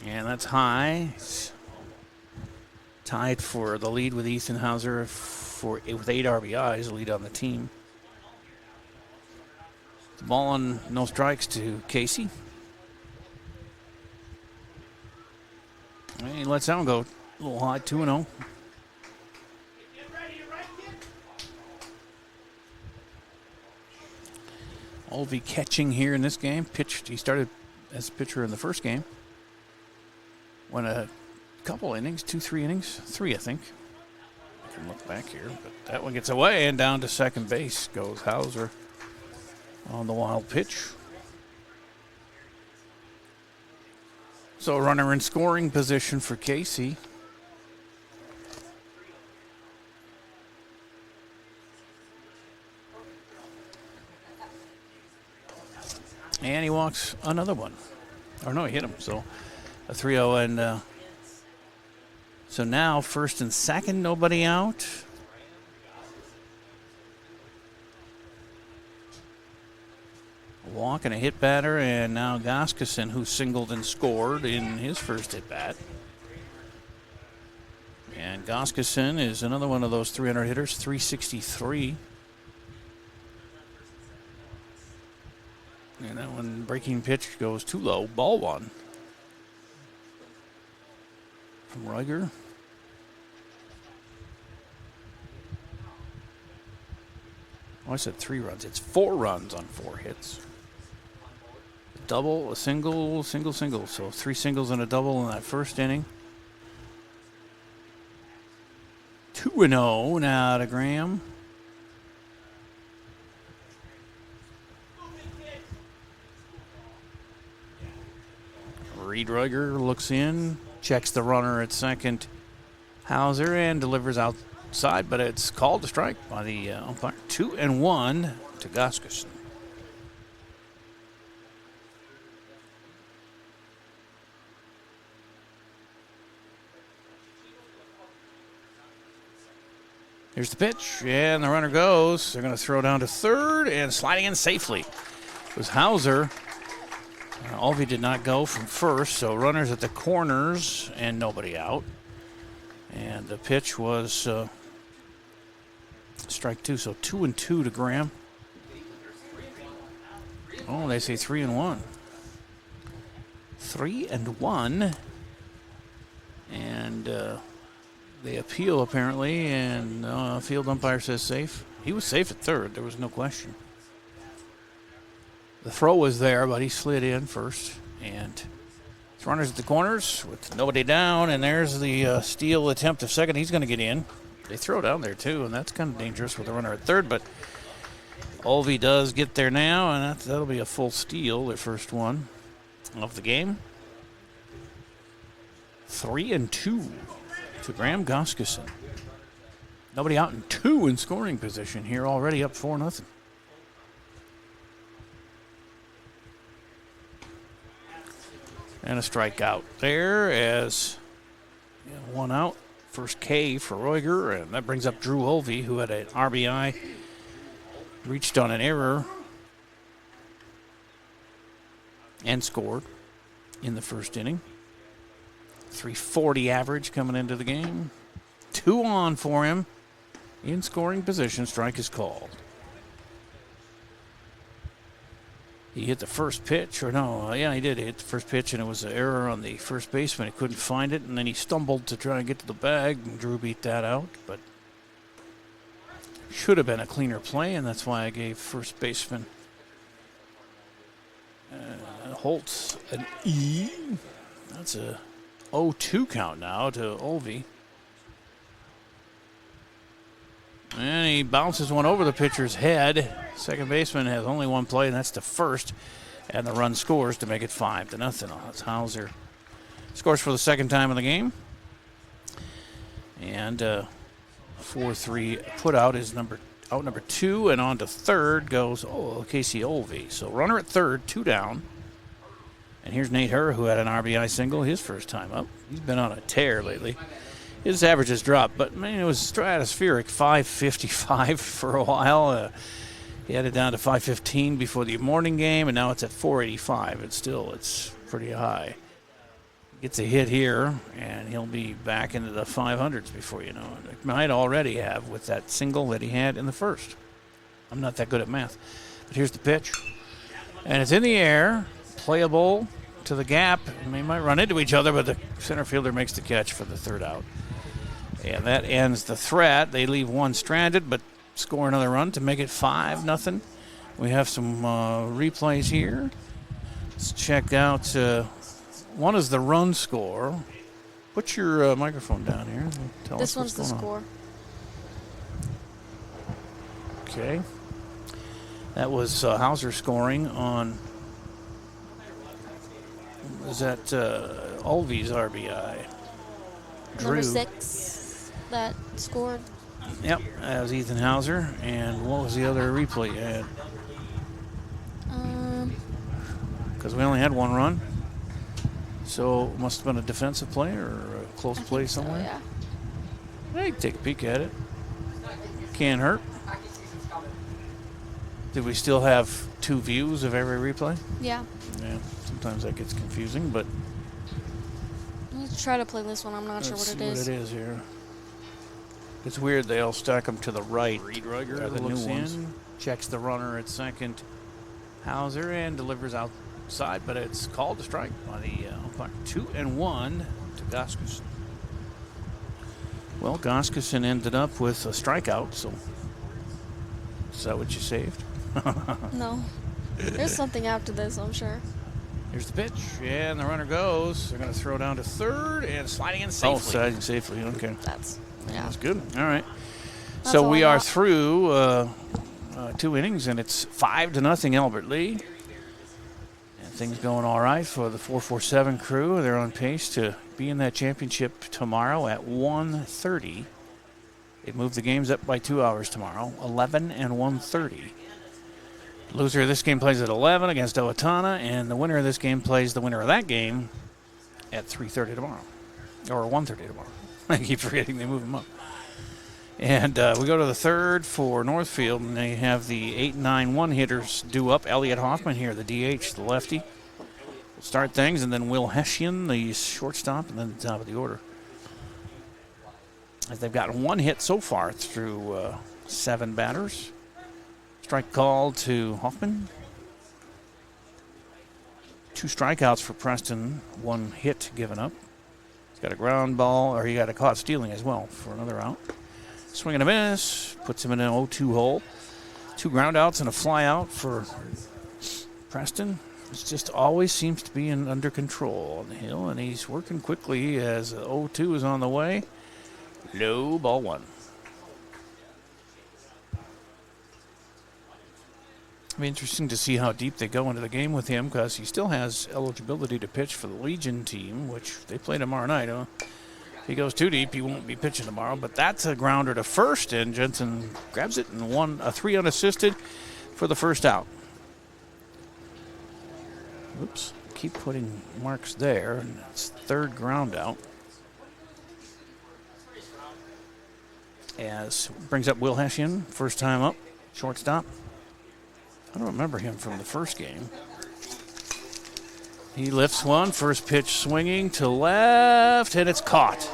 And that's high. He's tied for the lead with Ethan Hauser with 8 RBIs, lead on the team. The ball on no strikes to Casey. And he lets that one go a little high, 2-0. Alvey catching here in this game. He started as a pitcher in the first game. Went a couple innings, 2-3 innings, 3 I think. I can look back here, but that one gets away and down to second base goes Hauser on the wild pitch. So a runner in scoring position for Casey. And he walks another one. Or no, he hit him. So a 3-0. And so now first and second, nobody out. A walk and a hit batter. And now Goskerson, who singled and scored in his first at bat. And Goskerson is another one of those 300 hitters, 363. And that one breaking pitch goes too low. Ball 1 from Ruger. Oh, I said 3 runs. It's 4 runs on 4 hits. A double, a single, single. So 3 singles and a double in that first inning. 2-0 now to Graham. Reed Ruger looks in, checks the runner at second, Hauser, and delivers outside, but it's called a strike by the umpire. 2-1 to Goskerson. Here's the pitch, and the runner goes. They're going to throw down to third, and sliding in safely was Hauser. Olvie did not go from first, so runners at the corners and nobody out. And the pitch was strike two, so 2-2 to Graham. Oh, they say 3-1. 3-1. And they appeal apparently, and field umpire says safe. He was safe at third, there was no question. The throw was there, but he slid in first. And it's runners at the corners with nobody down, and there's the steal attempt of second. He's going to get in. They throw down there too, and that's kind of dangerous with a runner at third, but Olvie does get there now, and that'll be a full steal, their first one of the game. 3-2 to Graham Goskuson. Nobody out in two in scoring position here, already up 4-0. And a strikeout there as one out. First K for Roiger, and that brings up Drew Olvie, who had an RBI, reached on an error, and scored in the first inning. 340 average coming into the game. 2 on for him in scoring position. Strike is called. He hit the first pitch, he did hit the first pitch, and it was an error on the first baseman. He couldn't find it, and then he stumbled to try and get to the bag, and Drew beat that out, but should have been a cleaner play, and that's why I gave first baseman Holtz an E. That's a 0-2 count now to Olvie. And he bounces one over the pitcher's head. Second baseman has only one play, and that's the first. And the run scores to make it 5-0. That's Hauser. Scores for the second time in the game. And 4-3 put out is number 2, and on to third goes Casey Olvie. So runner at third, 2 down. And here's Nate Herr, who had an RBI single his first time up. He's been on a tear lately. His average has dropped, but man, it was stratospheric. 555 for a while. He had it down to 515 before the morning game, and now it's at 485. It's pretty high. Gets a hit here, and he'll be back into the 500s before you know it. It might already have with that single that he had in the first. I'm not that good at math. But here's the pitch. And it's in the air, playable to the gap. And they might run into each other, but the center fielder makes the catch for the third out. And that ends the threat. They leave one stranded, but score another run to make it 5-0. We have some replays here. Let's check out. One is the run score. Put your microphone down here. Tell This us what's one's the going on. score. Okay. That was Hauser scoring on. Was that Olvie's RBI? Drew. Number 6 that scored. Yep, that was Ethan Hauser. And what was the other replay you had? Because we only had one run. So it must have been a defensive play or a close play somewhere. So, yeah. Hey, take a peek at it. Can't hurt. Did we still have 2 views of every replay? Yeah. Yeah, sometimes that gets confusing, but Let's try to play this one. I'm not sure let's what see it is. what it is here. It's weird they all stack them to the right. Reed Ruger The looks new ones. in. Checks the runner at second. Hauser and delivers outside, but it's called a strike by the umpire. 2-1 to Goskuson. Well, Goskuson ended up with a strikeout, so is that what you saved? No. There's something after this, I'm sure. Here's the pitch, and the runner goes. They're going to throw down to third and sliding in safely. Oh, sliding safely, okay. That's That's good. All right. That's So all we I are got. through 2 innings, and it's 5-0 Albert Lee. And things going all right for the 447 crew. They're on pace to be in that championship tomorrow at 1:30. They moved the games up by 2 hours tomorrow, 11 and 1:30. Loser of this game plays at 11 against Owatonna, and the winner of this game plays the winner of that game at 3:30 tomorrow, or 1:30 tomorrow. I keep forgetting they move them up. And we go to the third for Northfield, and they have the 8-9-1 hitters due up. Elliot Hoffman here, the DH, the lefty. Will start things, and then Will Hessian, the shortstop, and then the top of the order. As they've gotten one hit so far through 7 batters. Strike called to Hoffman. 2 strikeouts for Preston, 1 hit given up. He's got a ground ball, or he got a caught stealing as well for another out. Swing and a miss, puts him in an 0-2 hole. 2 ground outs and a fly out for Preston. It just always seems to be under control on the hill, and he's working quickly as 0-2 is on the way. Low, ball 1. It'll be interesting to see how deep they go into the game with him, because he still has eligibility to pitch for the Legion team, which they play tomorrow night. If he goes too deep, he won't be pitching tomorrow. But that's a grounder to first, and Jensen grabs it and a 3 unassisted for the first out. Oops, keep putting marks there, and it's 3rd ground out. As brings up Will Hessian, first time up, shortstop. I don't remember him from the first game. He lifts one, first pitch swinging to left, and it's caught.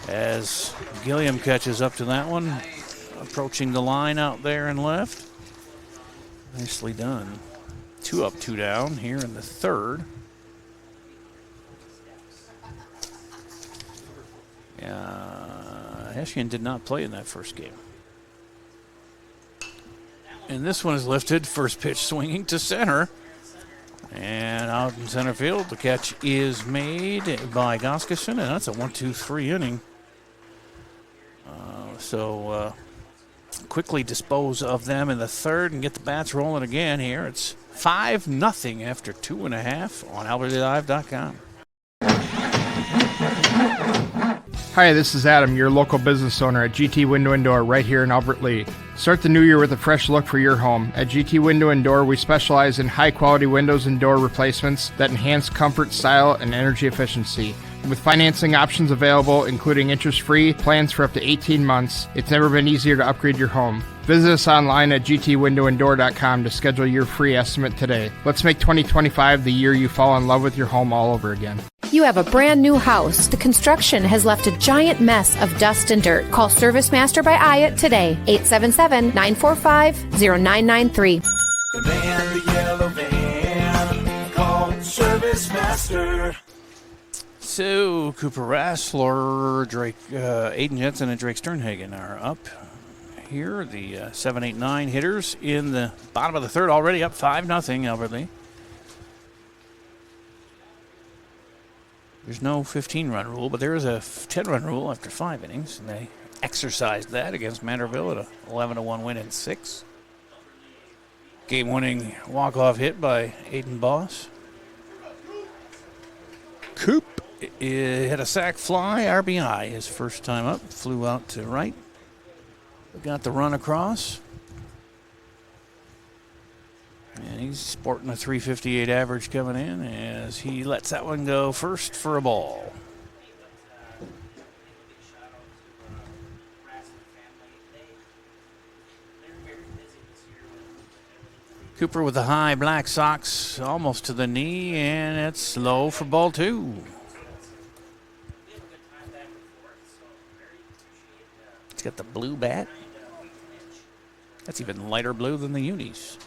As Gilliam catches up to that one, approaching the line out there and left. Nicely done. 2 up, 2 down here in the 3rd. Hessian did not play in that first game. And this one is lifted, first pitch swinging to center. And out in center field, the catch is made by Goskerson, and that's a 1-2-3 inning. So quickly dispose of them in the 3rd and get the bats rolling again here. It's 5-0 after 2.5 on AlbertLeeLive.com. Hi, this is Adam, your local business owner at GT Window and Door right here in Albert Lea. Start the new year with a fresh look for your home. At GT Window and Door, we specialize in high-quality windows and door replacements that enhance comfort, style, and energy efficiency. With financing options available, including interest-free plans for up to 18 months, it's never been easier to upgrade your home. Visit us online at gtwindowanddoor.com to schedule your free estimate today. Let's make 2025 the year you fall in love with your home all over again. You have a brand new house. The construction has left a giant mess of dust and dirt. Call Service Master by Ayat today. 877-945-0993. The van, the yellow van, call Service Master. So Cooper Rassler, Aiden Jensen, and Drake Sternhagen are up here. The 7-8-9 hitters in the bottom of the 3rd, already up 5-0, Albert Lea. There's no 15-run rule, but there is a 10-run rule after 5 innings, and they exercised that against Manderville at a 11-1 win in 6. Game-winning walk-off hit by Aiden Boss. Coop hit a sac fly, RBI, his first time up, flew out to right. Got the run across. And he's sporting a 358 average coming in as he lets that one go first for a ball. Cooper with the high black socks almost to the knee, and it's low for ball 2. He's got the blue bat. That's even lighter blue than the unis.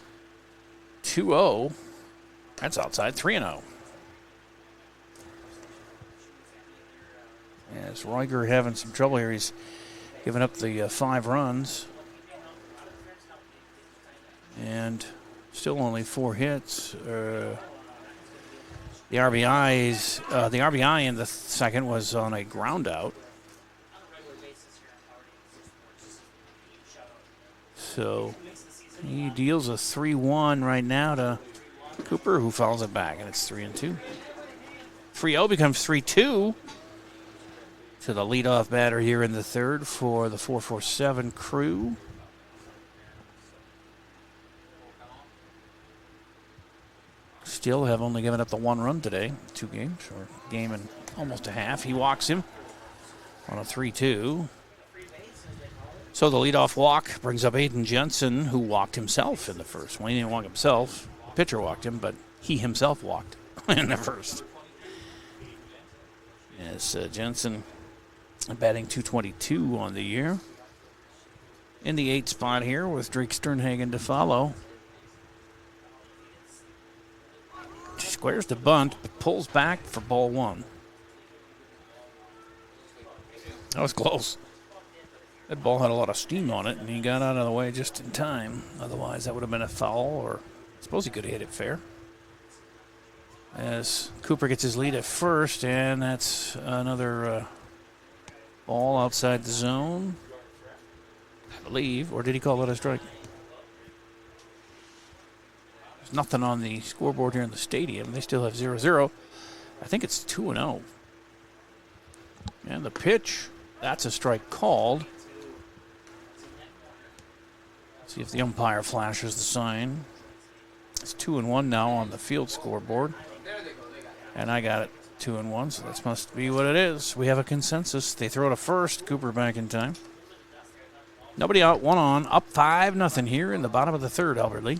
2-0. That's outside. 3-0. As Riger having some trouble here. He's given up the 5 runs. And still only 4 hits. The RBI in the second was on a ground out. So he deals a 3-1 right now to Cooper, who fouls it back, and it's 3-2. 3-0 becomes 3-2 to the leadoff batter here in the 3rd for the 447 crew. Still have only given up the 1 run today, 2 games, or game and almost a half. He walks him on a 3-2. So the leadoff walk brings up Aiden Jensen, who walked himself in the first. Well, he didn't walk himself. The pitcher walked him, but he himself walked in the first. Yes, Jensen batting .222 on the year. In the 8th spot here with Drake Sternhagen to follow. Squares the bunt, but pulls back for ball 1. That was close. That ball had a lot of steam on it, and he got out of the way just in time. Otherwise, that would have been a foul, or I suppose he could have hit it fair. As Cooper gets his lead at first, and that's another ball outside the zone, I believe. Or did he call it a strike? There's nothing on the scoreboard here in the stadium. They still have 0-0. I think it's 2-0. And the pitch, that's a strike called. See if the umpire flashes the sign. It's 2-1 now on the field scoreboard. And I got it 2-1, so that must be what it is. We have a consensus. They throw to first. Cooper back in time. Nobody out, 1 on. Up 5-0 here in the bottom of the 3rd, Albert Lee.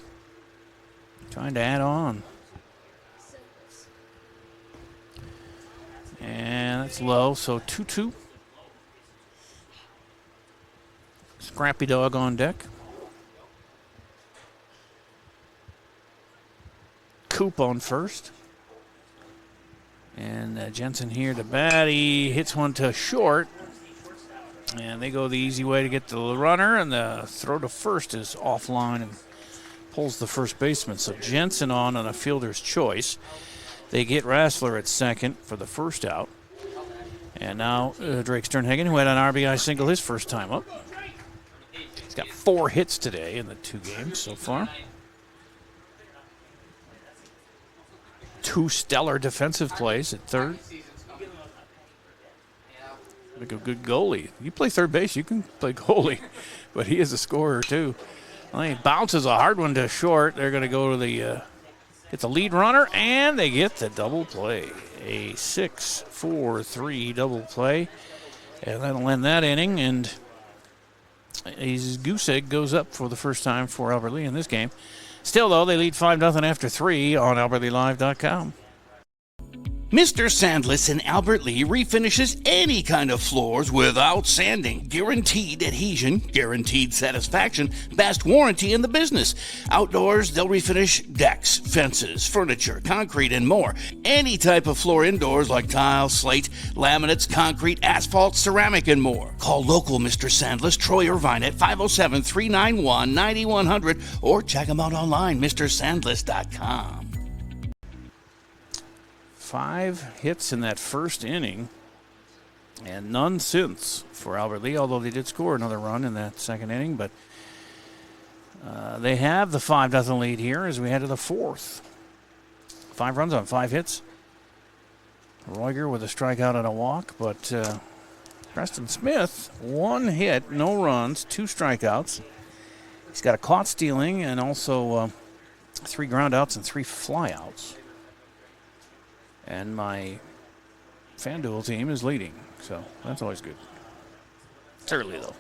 Trying to add on. And that's low, so 2-2. Scrappy Dog on deck. Coop on first. And Jensen here to bat. He hits one to short. And they go the easy way to get to the runner. And the throw to first is offline and pulls the first baseman. So Jensen on a fielder's choice. They get Rassler at second for the first out. And now Drake Sternhagen, who had an RBI single his first time up. He's got 4 hits today in the 2 games so far. 2 stellar defensive plays at third. Like a good goalie. You play third base, you can play goalie. But he is a scorer, too. Well, he bounces a hard one to short. They're going to go to the get the lead runner, and they get the double play. A 6-4-3 double play. And that'll end that inning. And his goose egg goes up for the first time for Albert Lee in this game. Still, though, they lead 5-0 after 3 on AlbertLeeLive.com. Mr. Sandless in Albert Lee refinishes any kind of floors without sanding. Guaranteed adhesion, guaranteed satisfaction, best warranty in the business. Outdoors, they'll refinish decks, fences, furniture, concrete, and more. Any type of floor indoors like tile, slate, laminates, concrete, asphalt, ceramic, and more. Call local Mr. Sandless, Troy Irvine at 507-391-9100 or check him out online, MrSandless.com. 5 hits in that first inning, and none since for Albert Lee, although they did score another run in that second inning. But they have the 5-0 lead here as we head to the 4th. 5 runs on 5 hits. Roiger with a strikeout and a walk, but Preston Smith, 1 hit, no runs, 2 strikeouts. He's got a caught stealing and also 3 groundouts and 3 flyouts. And my FanDuel team is leading, so that's always good. It's early, though.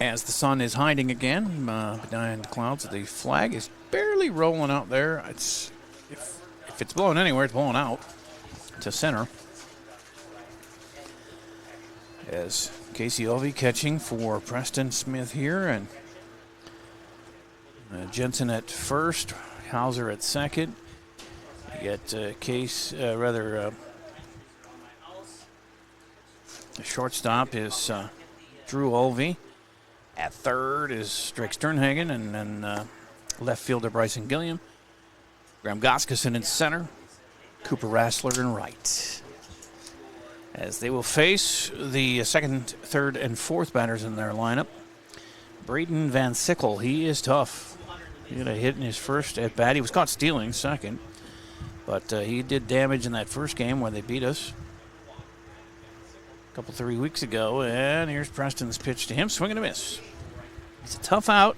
As the sun is hiding again behind the clouds, the flag is barely rolling out there. It's if it's blowing anywhere, it's blowing out to center. As Casey Ovey catching for Preston Smith here, and Jensen at first, Hauser at second. You get the shortstop is Drew Olvey. At third is Drake Sternhagen, and then left fielder Bryson Gilliam. Graham Goskeson in center. Cooper Rassler in right. As they will face the second, third, and fourth batters in their lineup. Braden Van Sickle, he is tough. He had a hit in his first at bat. He was caught stealing second, but he did damage in that first game when they beat us a couple, 3 weeks ago. And here's Preston's pitch to him, swing and a miss. It's a tough out,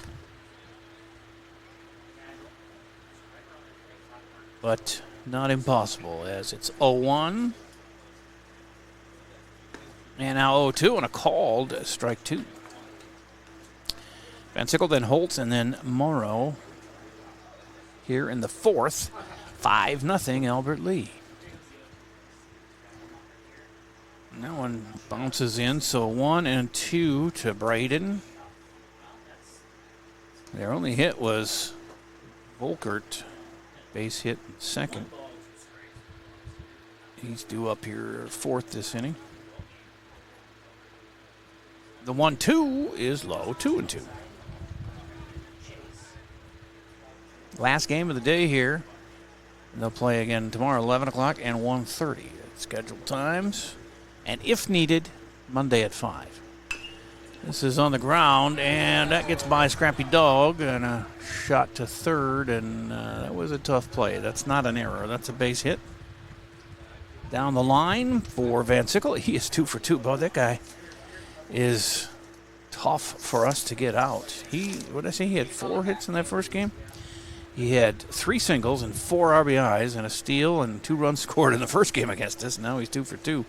but not impossible, as it's 0-1. And now 0-2 and a called strike 2. Van Sickle, then Holtz, and then Morrow here in the fourth. 5-0 Albert Lee. And that one bounces in, so 1 and 2 to Braden. Their only hit was Volkert, base hit in second. He's due up here fourth this inning. The 1-2 is low, 2-2. Last game of the day here. They'll play again tomorrow, 11 o'clock and 1:30 at scheduled times. And if needed, Monday at 5. This is on the ground, and that gets by Scrappy Dog, and a shot to third, and that was a tough play. That's not an error. That's a base hit. Down the line for Van Sickle. He is 2 for 2. Boy, that guy is tough for us to get out. What did I say? He had 4 hits in that first game? He had 3 singles and 4 RBIs and a steal and 2 runs scored in the first game against us. Now he's 2 for 2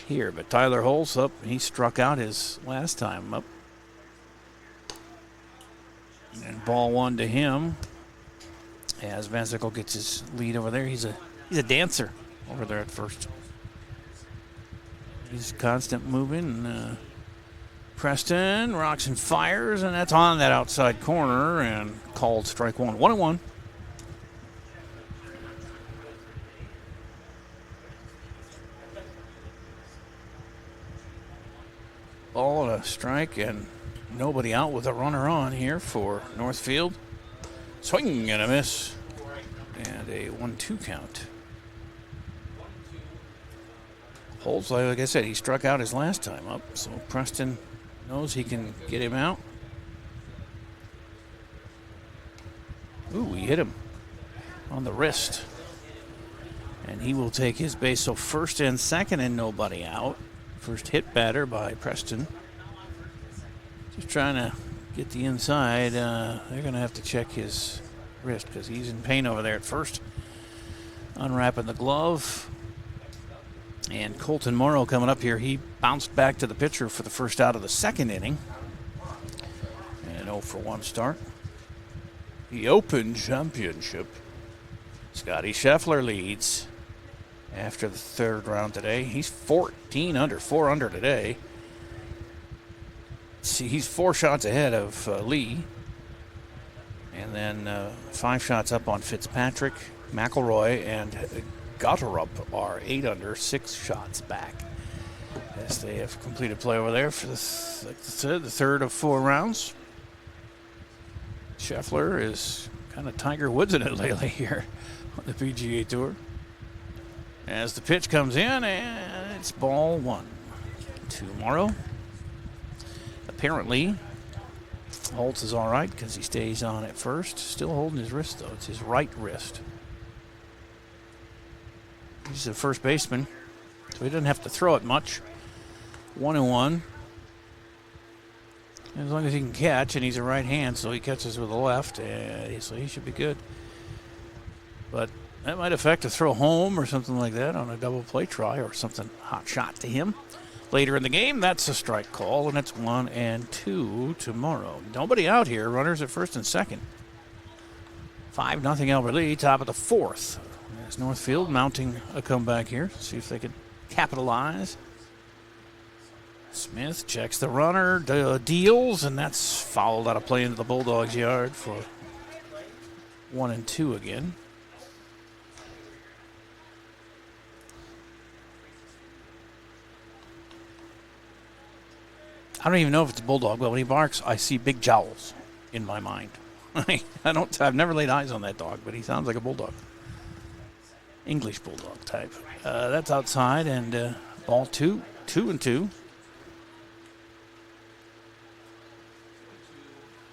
here. But Tyler Holtz up. He struck out his last time up. And ball 1 to him as Van Sickle gets his lead over there. He's a dancer over there at first. He's constant moving. Preston rocks and fires, and that's on that outside corner and called strike 1. 1-1. Ball and a strike, and nobody out with a runner on here for Northfield. Swing and a miss, and a 1-2 count. Holtz, like I said, he struck out his last time up, so Preston knows he can get him out. Ooh, he hit him on the wrist. And he will take his base. So first and second and nobody out. First hit batter by Preston. Just trying to get the inside. They're going to have to check his wrist because he's in pain over there at first. Unwrapping the glove. And Colton Morrow coming up here. He bounced back to the pitcher for the first out of the second inning. And 0 for 1 start. The Open Championship. Scotty Scheffler leads after the third round today. He's 14 under, 4 under today. See, he's 4 shots ahead of Lee. And then 5 shots up on Fitzpatrick, McElroy, and Gotterup are 8 under, 6 shots back. As they have completed play over there for the third of 4 rounds. Scheffler is kind of Tiger Woods in it lately here on the PGA Tour. As the pitch comes in, and it's ball 1 to Morrow. Apparently, Holtz is all right because he stays on at first. Still holding his wrist, though. It's his right wrist. He's a first baseman, so he doesn't have to throw it much. 1-1. As long as he can catch, and he's a right hand, so he catches with the left, so he should be good. But that might affect a throw home or something like that on a double play try or something hot shot to him. Later in the game, that's a strike call, and it's 1-2 tomorrow. Nobody out here. Runners at first and second. 5-0 Albert Lee, top of the fourth. As Northfield mounting a comeback here. See if they can capitalize. Smith checks the runner, deals, and that's fouled out of play into the Bulldogs' yard for 1-2 again. I don't even know if it's a bulldog, but when he barks, I see big jowls in my mind. I've never laid eyes on that dog, but he sounds like a bulldog. English bulldog type. That's outside, and ball 2, 2-2.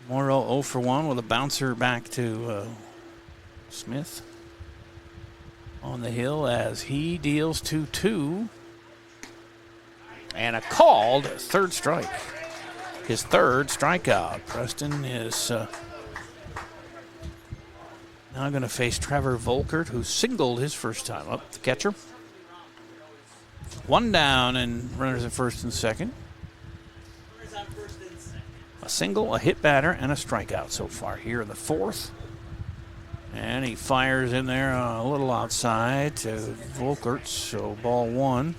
Morrow 0 for 1 with a bouncer back to Smith on the hill as he deals 2-2. And a called third strike. His third strikeout. Preston is now going to face Trevor Volkert, who singled his first time up, the catcher. One down and runners at first and second. A single, a hit batter, and a strikeout so far here in the fourth. And he fires in there a little outside to Volkert, so ball one.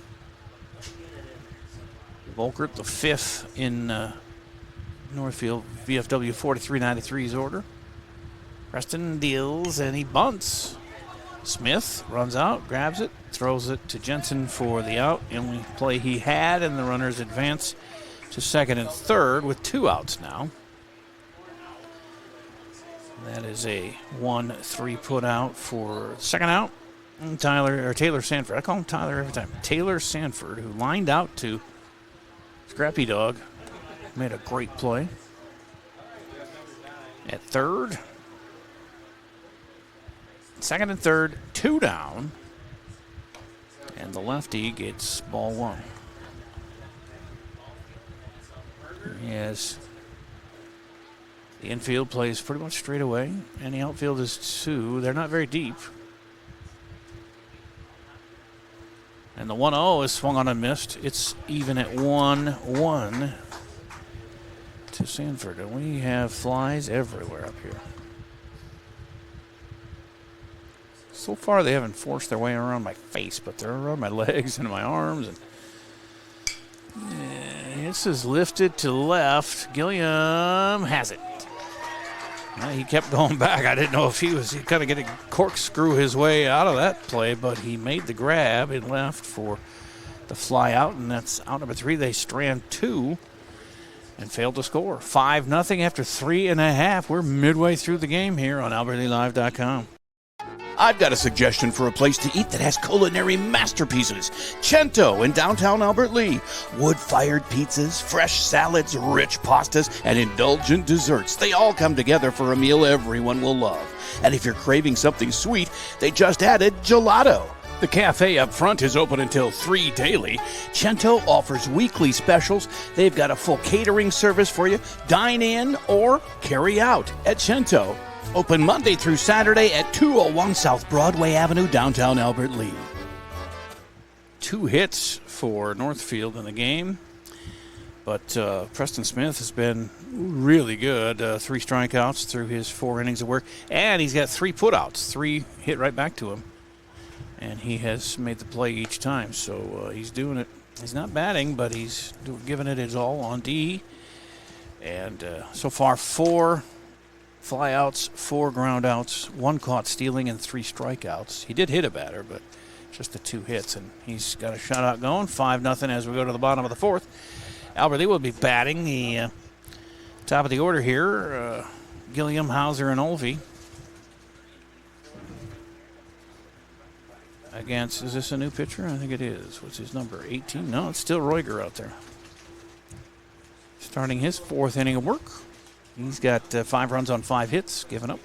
Volkert, the fifth in Northfield VFW 4393's order. Preston deals and he bunts. Smith runs out, grabs it, throws it to Jensen for the out. The only play he had, and the runners advance to second and third with 2 outs now. That is a 1-3 put out for second out. And Taylor Sanford. I call him Tyler every time. Taylor Sanford, who lined out to Scrappy Dog, made a great play. At third. Second and third, 2 down. And the lefty gets ball one. Yes. The infield plays pretty much straight away, and the outfield is 2. They're not very deep. And the 1-0 is swung on and missed. It's even at 1-1 to Sanford. And we have flies everywhere up here. So far, they haven't forced their way around my face, but they're around my legs and my arms. And this is lifted to left. Gilliam has it. Well, he kept going back. I didn't know if he kind of getting corkscrew his way out of that play, but he made the grab and left for the fly out, and that's out number 3. They strand 2 and failed to score. 5-0 after 3.5. We're midway through the game here on AlbertLeeLive.com. I've got a suggestion for a place to eat that has culinary masterpieces. Cento in downtown Albert Lea. Wood-fired pizzas, fresh salads, rich pastas, and indulgent desserts. They all come together for a meal everyone will love. And if you're craving something sweet, they just added gelato. The cafe up front is open until 3 daily. Cento offers weekly specials. They've got a full catering service for you. Dine in or carry out at Cento. Open Monday through Saturday at 201 South Broadway Avenue, downtown Albert Lea. 2 hits for Northfield in the game, but Preston Smith has been really good. 3 strikeouts through his 4 innings of work, and he's got 3 putouts. 3 hit right back to him, and he has made the play each time, so he's doing it. He's not batting, but he's giving it his all on D, and so far 4 flyouts, 4 groundouts, 1 caught stealing, and 3 strikeouts. He did hit a batter, but just the 2 hits, and he's got a shutout going. 5-0 as we go to the bottom of the 4th. Albert Lea will be batting the top of the order here. Gilliam, Hauser, and Olvey. Against, is this a new pitcher? I think it is. What's his number? 18? No, it's still Roiger out there. Starting his 4th inning of work. He's got 5 runs on 5 hits, given up.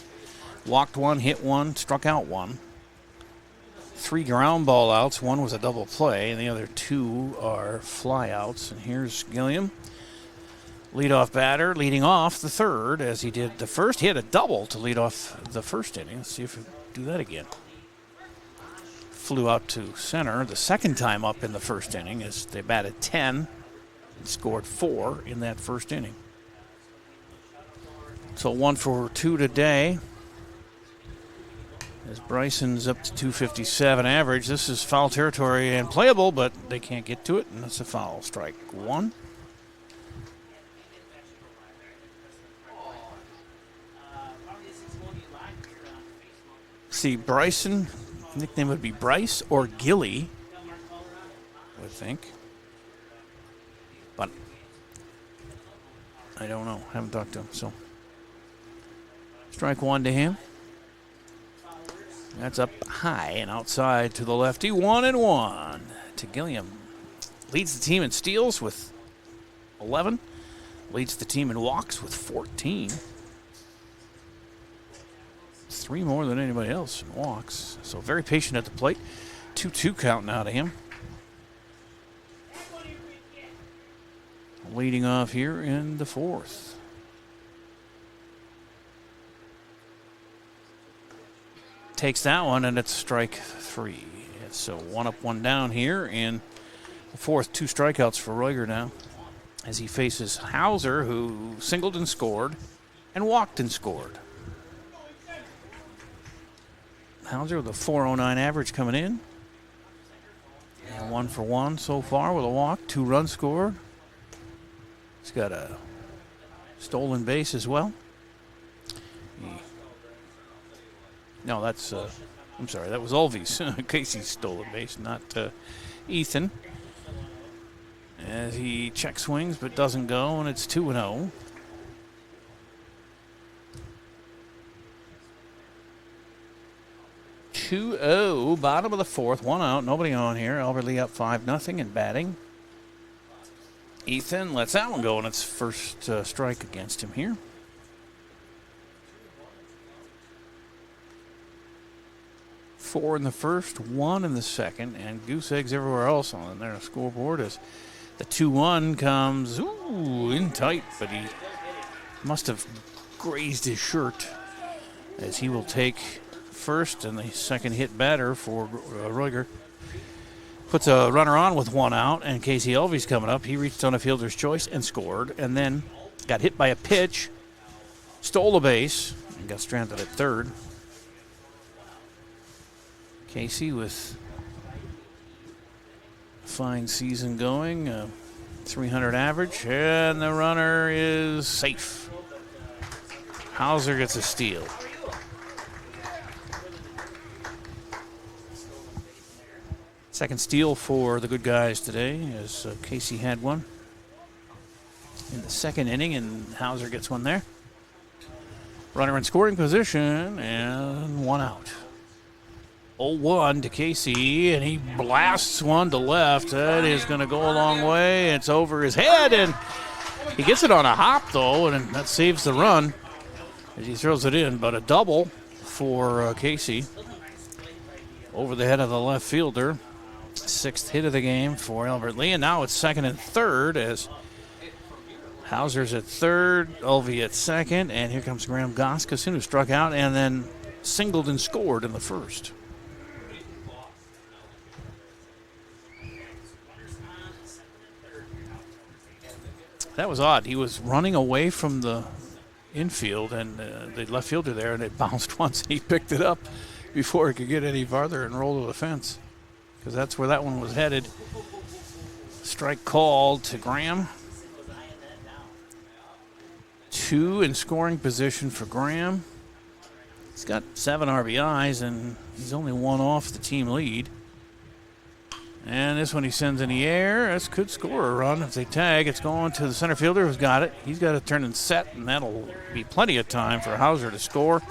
Walked 1, hit 1, struck out 1. 3 ground ball outs. 1 was a double play, and the other 2 are fly outs. And here's Gilliam, leadoff batter, leading off the 3rd as he did the 1st. He had a double to lead off the 1st inning. Let's see if we do that again. Flew out to center the 2nd time up in the 1st inning as they batted 10 and scored 4 in that 1st inning. So 1 for 2 today. As Bryson's up to 257 average. This is foul territory and playable, but they can't get to it, and that's a foul. Strike 1. See, Bryson, nickname would be Bryce or Gilly, I would think. But I don't know. Haven't talked to him, so. Strike 1 to him. That's up high and outside to the lefty. 1-1 to Gilliam. Leads the team in steals with 11. Leads the team in walks with 14. 3 more than anybody else in walks. So very patient at the plate. 2-2 count now to him. Leading off here in the 4th. Takes that one, and it's strike 3. So 1 up, 1 down here in Fourth, 2 strikeouts for Rueger now as he faces Hauser, who singled and scored and walked and scored. Hauser with a 4.09 average coming in. And 1 for 1 so far with a walk, 2 runs scored. He's got a stolen base as well. No, that's, I'm sorry, that was Ulvy's. Casey's stolen base, not Ethan. As he check swings but doesn't go, and it's 2-0. Bottom of the fourth, 1 out, nobody on here. Albert Lee up 5-0 and batting. Ethan lets that one go, and it's first strike against him here. Four in the first, 1 in the second, and goose eggs everywhere else on their scoreboard as the 2-1 comes in tight, but he must have grazed his shirt as he will take first and the second hit batter for Rueger. Puts a runner on with 1 out, and Casey Elvy's coming up. He reached on a fielder's choice and scored, and then got hit by a pitch, stole a base, and got stranded at third. Casey with a fine season going, 300 average, and the runner is safe. Hauser gets a steal. Second steal for the good guys today as Casey had one in the second inning, and Hauser gets one there. Runner in scoring position, and 1 out. 0-1 to Casey, and he blasts one to left. That is going to go a long way. It's over his head, and he gets it on a hop, though, and that saves the run as he throws it in. But a double for Casey over the head of the left fielder. 6th hit of the game for Albert Lee, and now it's second and third as Hauser's at third, Ulvy at second, and here comes Graham Goskeson, who struck out and then singled and scored in the first. That was odd. He was running away from the infield and the left fielder there, and it bounced once, and he picked it up before it could get any farther and roll to the fence, because that's where that one was headed. Strike called to Graham. 2 in scoring position for Graham. He's got 7 RBIs, and he's only 1 off the team lead. And this one he sends in the air. This could score a run if they tag. It's going to the center fielder who's got it. He's got to turn and set, and that'll be plenty of time for Hauser to score.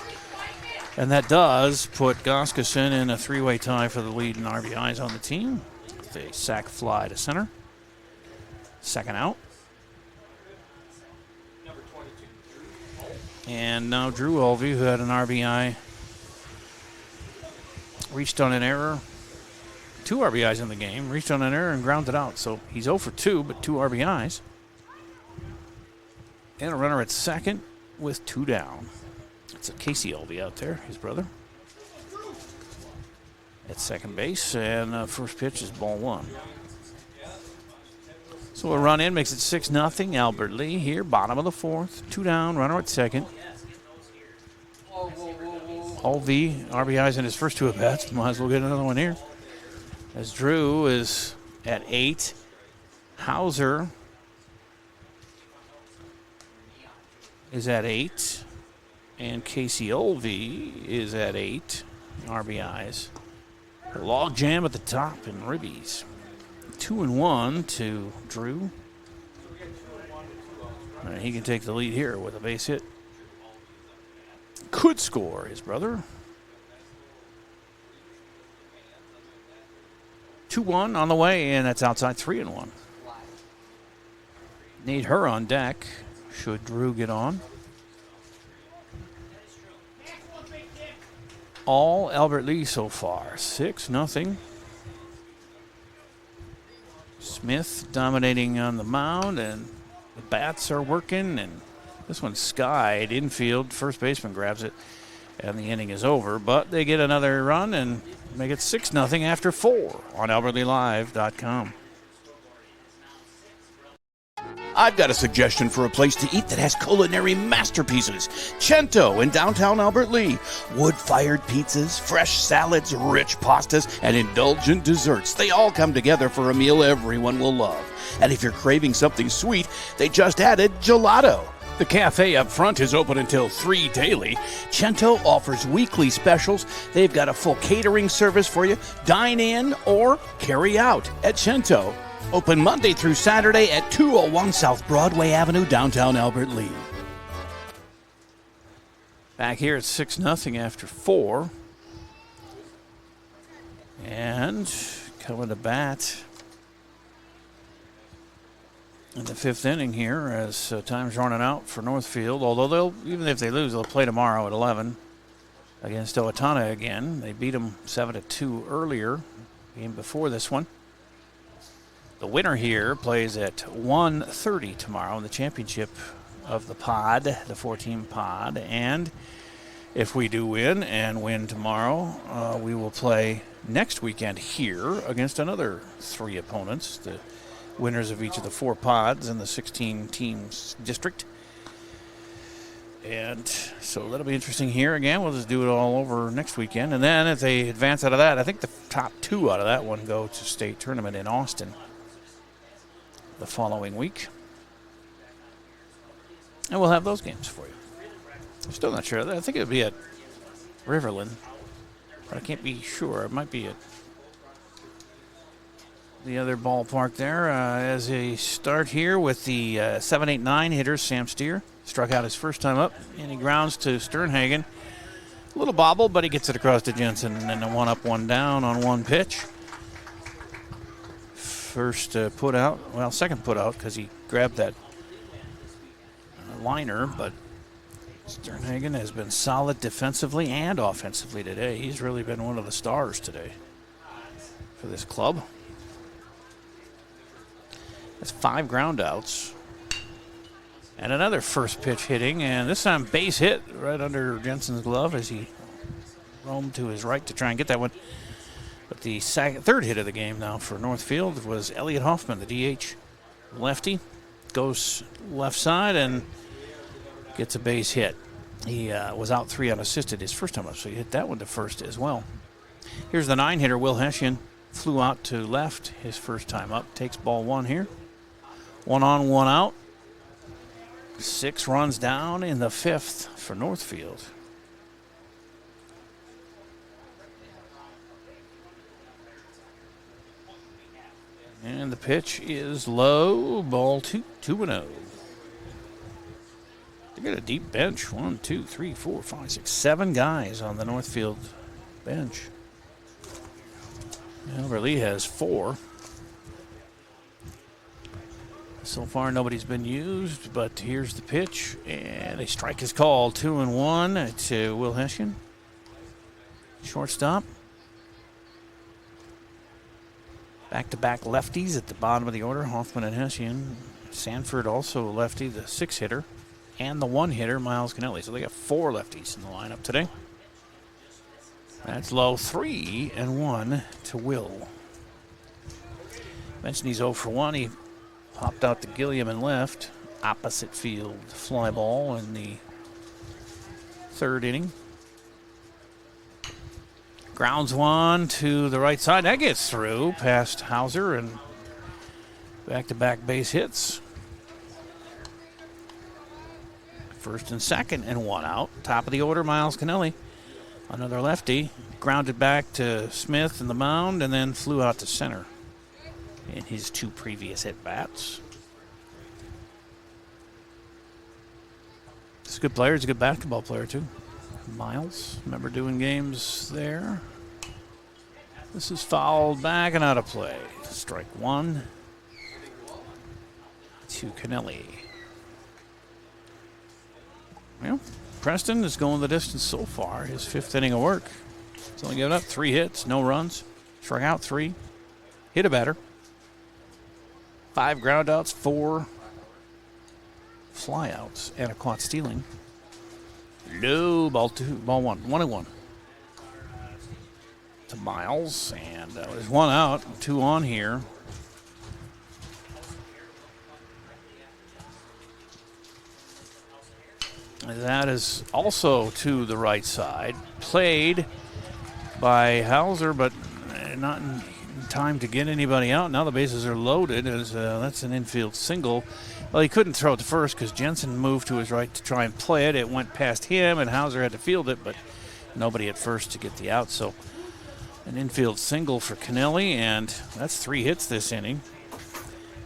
And that does put Goskeson in a 3-way tie for the lead in RBIs on the team. With a sac fly to center. Second out. And now Drew Ulvy, who had an RBI, reached on an error. 2 RBIs in the game, reached on an error and grounded out. So he's 0 for 2, but 2 RBIs. And a runner at second with 2 down. It's a Casey Ulvy out there, his brother. At second base, and first pitch is ball 1. So a run in makes it 6-0. Albert Lee here, bottom of the fourth. 2 down, runner at second. Ulvy, RBIs in his first 2 at-bats. Might as well get another one here. As Drew is at 8. Hauser is at 8. And Casey Ulvy is at 8 RBIs. A log jam at the top in ribbies. 2-1 to Drew. He can take the lead here with a base hit. Could score, his brother. 2-1 on the way, and that's outside 3-1. Need her on deck should Drew get on. All Albert Lee so far, 6-0. Smith dominating on the mound, and the bats are working, and this one's skied infield. First baseman grabs it, and the inning is over, but they get another run and make it 6-0 after 4 on AlbertLeeLive.com. I've got a suggestion for a place to eat that has culinary masterpieces. Cento in downtown Albert Lea. Wood-fired pizzas, fresh salads, rich pastas, and indulgent desserts. They all come together for a meal everyone will love. And if you're craving something sweet, they just added gelato. The cafe up front is open until 3 daily. Cento offers weekly specials. They've got a full catering service for you. Dine in or carry out at Cento. Open Monday through Saturday at 201 South Broadway Avenue, downtown Albert Lea. Back here at 6-0 after 4. And coming to bat in the 5th inning here as time's running out for Northfield. Although even if they lose, they'll play tomorrow at 11 against Owatonna again. They beat them 7-2 earlier, game before this one. The winner here plays at 1:30 tomorrow in the championship of the pod, the 4-team pod. And if we do win and win tomorrow, we will play next weekend here against another 3 opponents, the winners of each of the 4 pods in the 16 teams district. And so that'll be interesting here again. We'll just do it all over next weekend. And then if they advance out of that, I think the top 2 out of that one go to state tournament in Austin the following week. And we'll have those games for you. I'm still not sure. I think it would be at Riverland, but I can't be sure. It might be at the other ballpark there. As a start here with the 7-8-9 hitter, Sam Steer. Struck out his first time up, and he grounds to Sternhagen. A little bobble, but he gets it across to Jensen, and then a 1 up, 1 down on 1 pitch. First put out, well, second put out because he grabbed that liner, but Sternhagen has been solid defensively and offensively today. He's really been one of the stars today for this club. That's 5 ground outs. And another first pitch hitting, and this time base hit right under Jensen's glove as he roamed to his right to try and get that one. But the third hit of the game now for Northfield was Elliot Hoffman, the DH lefty. Goes left side and gets a base hit. He was out 3 unassisted his first time up, so he hit that one to first as well. Here's the 9-hitter, Will Hessian. Flew out to left his first time up. Takes ball 1 here. 1 on, 1 out. 6 runs down in the 5th for Northfield. And the pitch is low. Ball 2, 2-0. They got a deep bench. 1, 2, 3, 4, 5, 6, 7 guys on the Northfield bench. Albert Lea has 4. So far, nobody's been used, but here's the pitch, and a strike is called. 2-1 to Will Hessian. Shortstop. Back-to-back lefties at the bottom of the order, Hoffman and Hessian. Sanford also a lefty, the 6-hitter, and the 1-hitter, Miles Kennelly. So they got 4 lefties in the lineup today. That's low. 3-1 to Will. Mentioned he's 0 for 1. He popped out to Gilliam and left. Opposite field fly ball in the 3rd inning. Grounds 1 to the right side. That gets through past Hauser and back-to-back base hits. First and second and 1 out. Top of the order, Miles Kennelly. Another lefty. Grounded back to Smith in the mound and then flew out to center in his 2 previous at-bats. He's a good player. He's a good basketball player, too. Miles, remember doing games there. This is fouled back and out of play. Strike 1 to Kennelly. Well, Preston is going the distance so far. His 5th inning of work. He's only given up 3 hits, no runs. Struck out 3. Hit a batter. 5 ground outs, 4 flyouts, and a caught stealing. Low, ball 2, ball 1, 1-1 to Miles, and there's 1 out, 2 on here. That is also to the right side. Played by Hauser, but not in time to get anybody out. Now the bases are loaded. That's an infield single. Well, he couldn't throw it to first because Jensen moved to his right to try and play it. It went past him, and Hauser had to field it, but nobody at first to get the out. So an infield single for Kennelly, and that's 3 hits this inning.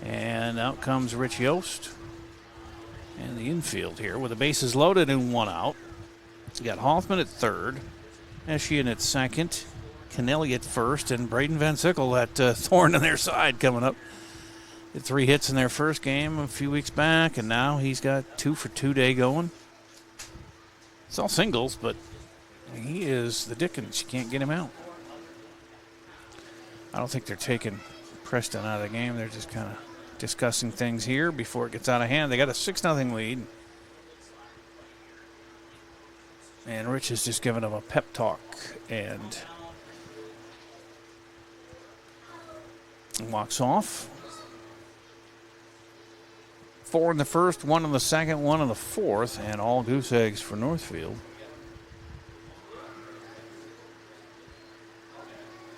And out comes Rich Yost in the infield here with the bases loaded and 1 out. You got Hoffman at third, Eschian at second, Kennelly at first, and Braden Van Sickle, that thorn in their side, coming up. Had 3 hits in their first game a few weeks back, and now he's got 2 for 2 day going. It's all singles, but he is the Dickens. You can't get him out. I don't think they're taking Preston out of the game. They're just kind of discussing things here before it gets out of hand. They got a 6-0 lead. And Rich is just giving them a pep talk and walks off. 4 in the first, 1 in the second, 1 in the fourth, and all goose eggs for Northfield.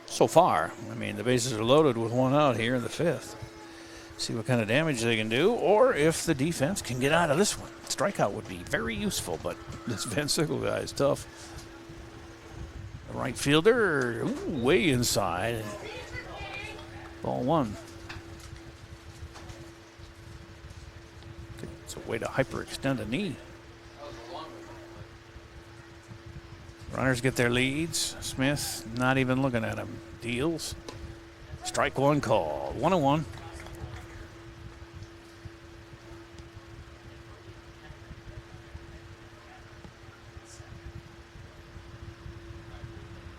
So far, I mean, the bases are loaded with 1 out here in the fifth. See what kind of damage they can do, or if the defense can get out of this one. Strikeout would be very useful, but this Van Sickle guy is tough. The right fielder, way inside. Ball 1. It's a way to hyperextend a knee. Runners get their leads. Smith not even looking at him. Deals. Strike 1 call. 1-1.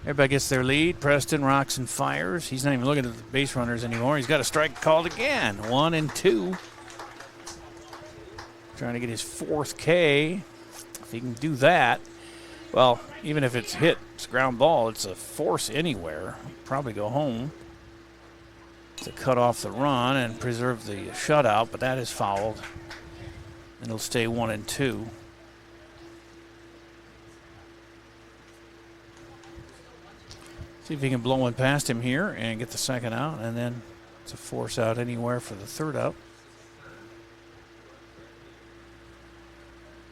Everybody gets their lead. Preston rocks and fires. He's not even looking at the base runners anymore. He's got a strike called again. 1-2. Trying to get his 4th K. If he can do that, well, even if it's hit, it's a ground ball, it's a force anywhere. Probably go home to cut off the run and preserve the shutout, but that is fouled. And it'll stay 1-2. See if he can blow one past him here and get the second out, and then it's a force out anywhere for the third out.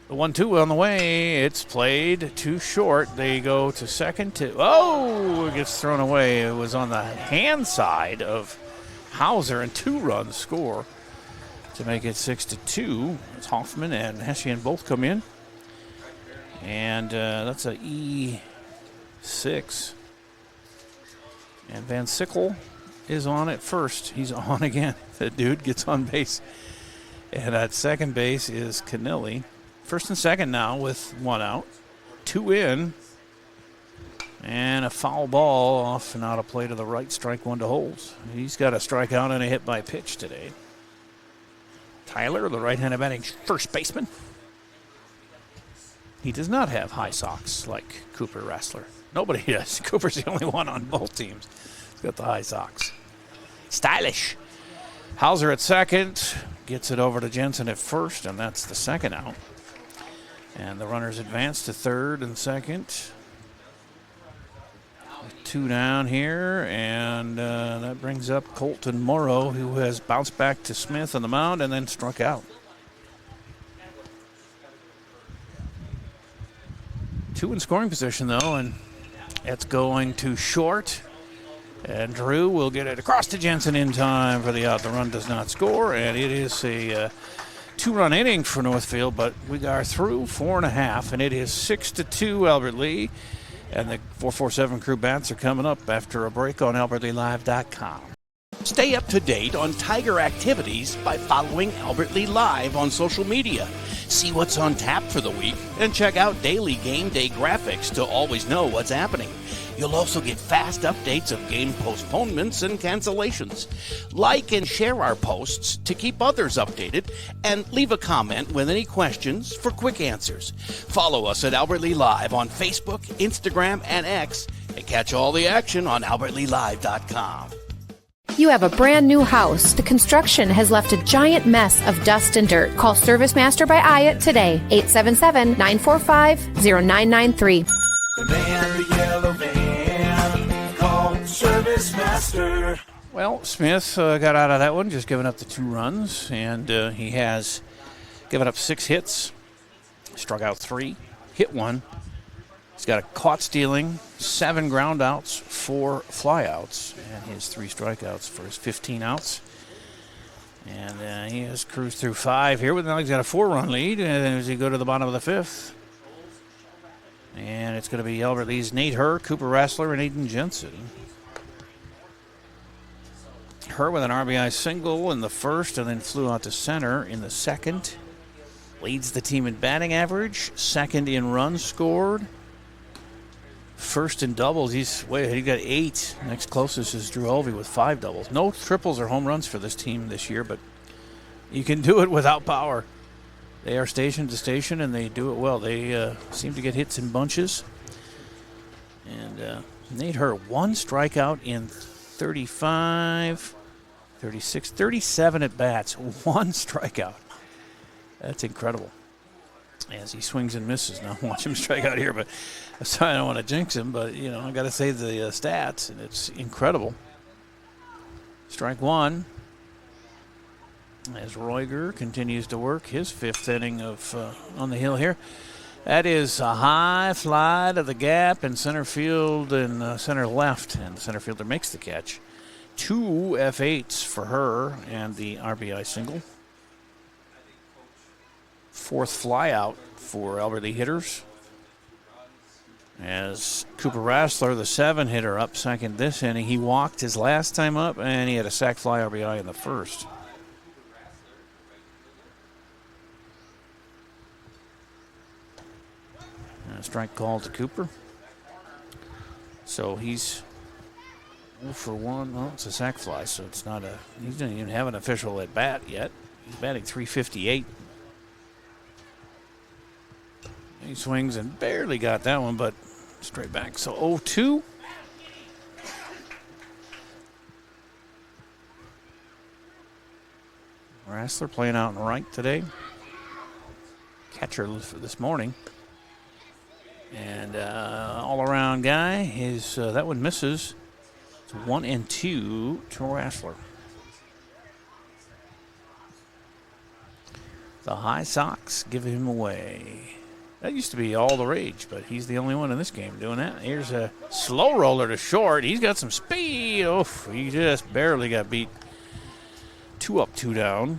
The 1-2 on the way. It's played too short. They go to second. It gets thrown away. It was on the hand side of Hauser, and 2 runs score to make it 6-2. It's Hoffman and Hessian both come in. And that's a E6. And Van Sickle is on at first. He's on again. That dude gets on base. And at second base is Kennelly. First and second now with 1 out. 2 in. And a foul ball off and out of play to the right. Strike 1 to Holmes. He's got a strikeout and a hit by pitch today. Tyler, the right-handed batting first baseman. He does not have high socks like Cooper Rassler. Nobody does. Cooper's the only one on both teams. He's got the high socks. Stylish. Hauser at second. Gets it over to Jensen at first, and that's the second out. And the runners advance to third and second. 2 down here, and that brings up Colton Morrow, who has bounced back to Smith on the mound and then struck out. 2 in scoring position, though, and it's going to short. And Drew will get it across to Jensen in time for the out. The run does not score, and it is a 2-run inning for Northfield, but we are through 4.5, and it is 6-2 Albert Lee. And the 447 crew bats are coming up after a break on AlbertLeeLive.com. Stay up to date on Tiger activities by following Albert Lee Live on social media. See what's on tap for the week and check out daily game day graphics to always know what's happening. You'll also get fast updates of game postponements and cancellations. Like and share our posts to keep others updated, and leave a comment with any questions for quick answers. Follow us at Albert Lee Live on Facebook, Instagram, and X, and catch all the action on AlbertLeeLive.com. You have a brand new house. The construction has left a giant mess of dust and dirt. Call Service Master by Hyatt today. 877-945-0993. The man in the yellow van, call Service Master. Well, Smith got out of that one, just giving up the 2 runs, and he has given up 6 hits, struck out 3, hit 1. He's got a caught stealing, 7 ground outs, 4 flyouts, and his 3 strikeouts for his 15 outs. And he has cruised through 5 here. Now he's got a 4-run lead, and as he go to the bottom of the 5th. And it's going to be Albert Lee's Nate Herr, Cooper Rassler, and Aiden Jensen. Herr with an RBI single in the first, and then flew out to center in the second. Leads the team in batting average, second in runs scored. First in doubles, he got 8. Next closest is Drew Olvey with 5 doubles. No triples or home runs for this team this year, but you can do it without power. They are station to station, and they do it well. They seem to get hits in bunches. And Nate Herr, 1 strikeout in 35, 36, 37 at bats. 1 strikeout. That's incredible. As he swings and misses. Now watch him strike out here, but I'm sorry, I don't want to jinx him, but I got to say the stats, and it's incredible. Strike 1. As Royger continues to work his 5th inning of on the hill here. That is a high fly to the gap in center field and center left, and the center fielder makes the catch. 2 F8s for her and the RBI single. 4th flyout for Albert Lee hitters. As Cooper Rassler, the 7 hitter, up second this inning. He walked his last time up, and he had a sac fly RBI in the first. And a strike called to Cooper. So he's 0 for 1. Well, it's a sac fly, so it's not a. He doesn't even have an official at bat yet. He's batting .358. He swings and barely got that one, but straight back. So 0-2. Rassler playing out in right today. Catcher for this morning. And all-around guy, that one misses. It's 1-2 to Rassler. The High Sox give him away. That used to be all the rage, but he's the only one in this game doing that. Here's a slow roller to short. He's got some speed. Oh, he just barely got beat. 2 up, 2 down.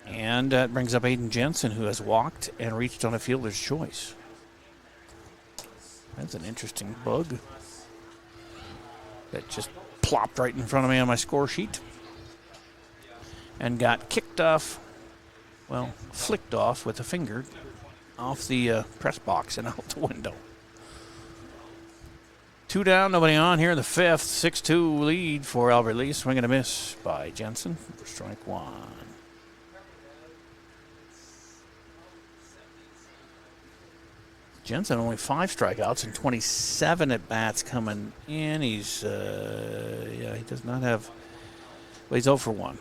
And that brings up Aiden Jensen, who has walked and reached on a fielder's choice. That's an interesting bug. That just plopped right in front of me on my score sheet. And got kicked off. Well, flicked off with a finger off the press box and out the window. 2 down, nobody on here in the 5th. 6-2 lead for Albert Lee. Swing and a miss by Jensen for strike 1. Jensen only 5 strikeouts and 27 at bats coming in. He's, he does not have, well, he's 0 for 1.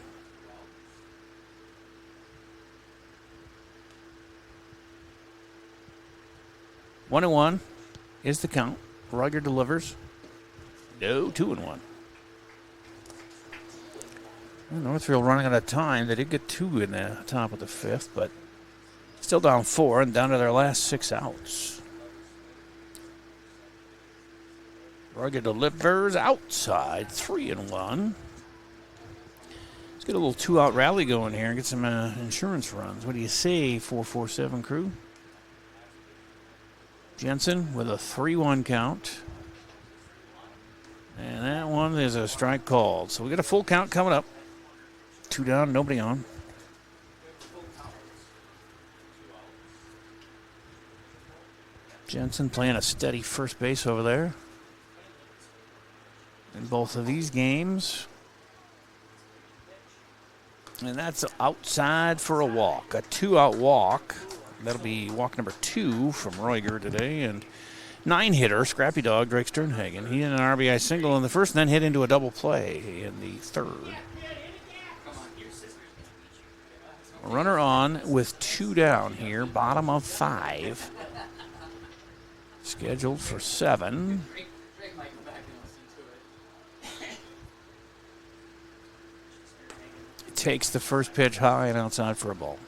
One and 1 is the count. Roger delivers. No, 2-1. Northfield running out of time. They did get 2 in the top of the 5th, but still down 4 and down to their last 6 outs. Roger delivers outside. 3-1. Let's get a little 2-out rally going here and get some insurance runs. What do you say, 447 crew? Jensen with a 3-1 count. And that one is a strike called. So we got a full count coming up. 2 down, nobody on. Jensen playing a steady first base over there in both of these games. And that's outside for a walk, a 2-out walk. That'll be walk number 2 from Royger today. And 9-hitter, scrappy dog, Drake Sternhagen. He had an RBI single in the first and then hit into a double play in the third. Runner on with 2 down here, bottom of 5. Scheduled for 7. Takes the first pitch high and outside for a ball.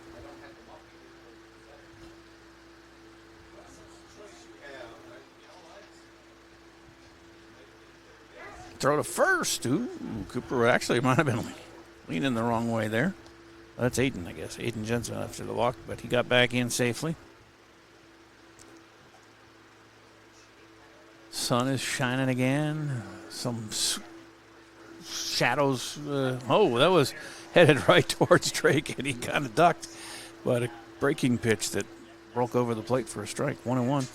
Throw to first. Ooh, Cooper actually might have been leaning the wrong way there. That's Aiden, I guess. Aiden Jensen after the walk, but he got back in safely. Sun is shining again. Some shadows. That was headed right towards Drake, and he kind of ducked. But a breaking pitch that broke over the plate for a strike. 1-1.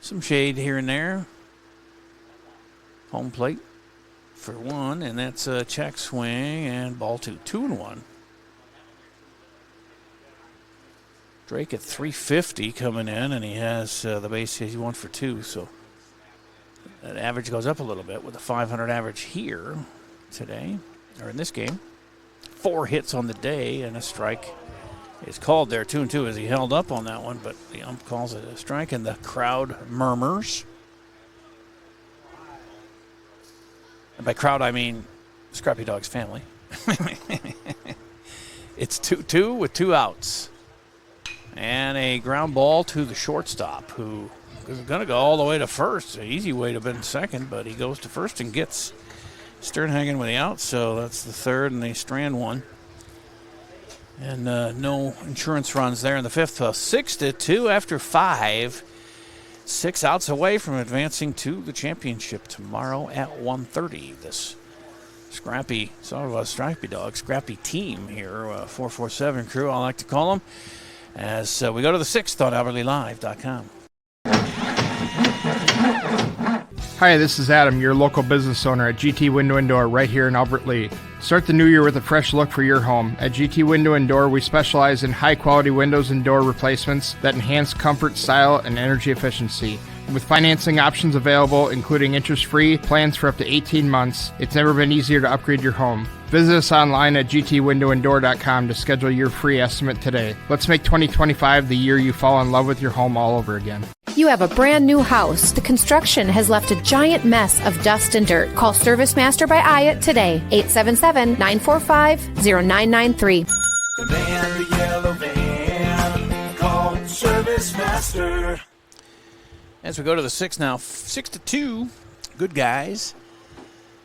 Some shade here and there. Home plate for 1, and that's a check swing and ball 2. 2-1. Drake at 350 coming in, and he has the base hit. He 1 for 2, so that average goes up a little bit with a 500 average here today, or in this game. 4 hits on the day, and a strike is called there. 2-2 as he held up on that one, but the ump calls it a strike, and the crowd murmurs. And by crowd, I mean Scrappy Dog's family. It's 2-2 with 2 outs. And a ground ball to the shortstop, who is going to go all the way to first. An easy way to have been second, but he goes to first and gets Sternhagen with the out. So that's the third, and they strand 1. And no insurance runs there in the 5th. 6-2 after 5. 6 outs away from advancing to the championship tomorrow at 1:30. This scrappy team here, 447 crew, I like to call them, as we go to the 6th on AlbertlyLive.com. Hi, this is Adam, your local business owner at GT Window and Door right here in Albert Lea. Start the new year with a fresh look for your home. At GT Window and Door, we specialize in high-quality windows and door replacements that enhance comfort, style, and energy efficiency. With financing options available, including interest-free plans for up to 18 months, it's never been easier to upgrade your home. Visit us online at gtwindowanddoor.com to schedule your free estimate today. Let's make 2025 the year you fall in love with your home all over again. You have a brand new house. The construction has left a giant mess of dust and dirt. Call Service Master by Hyatt today. 877-945-0993. The man in the yellow van, call Service Master. As we go to the 6th now, 6-2. Good guys.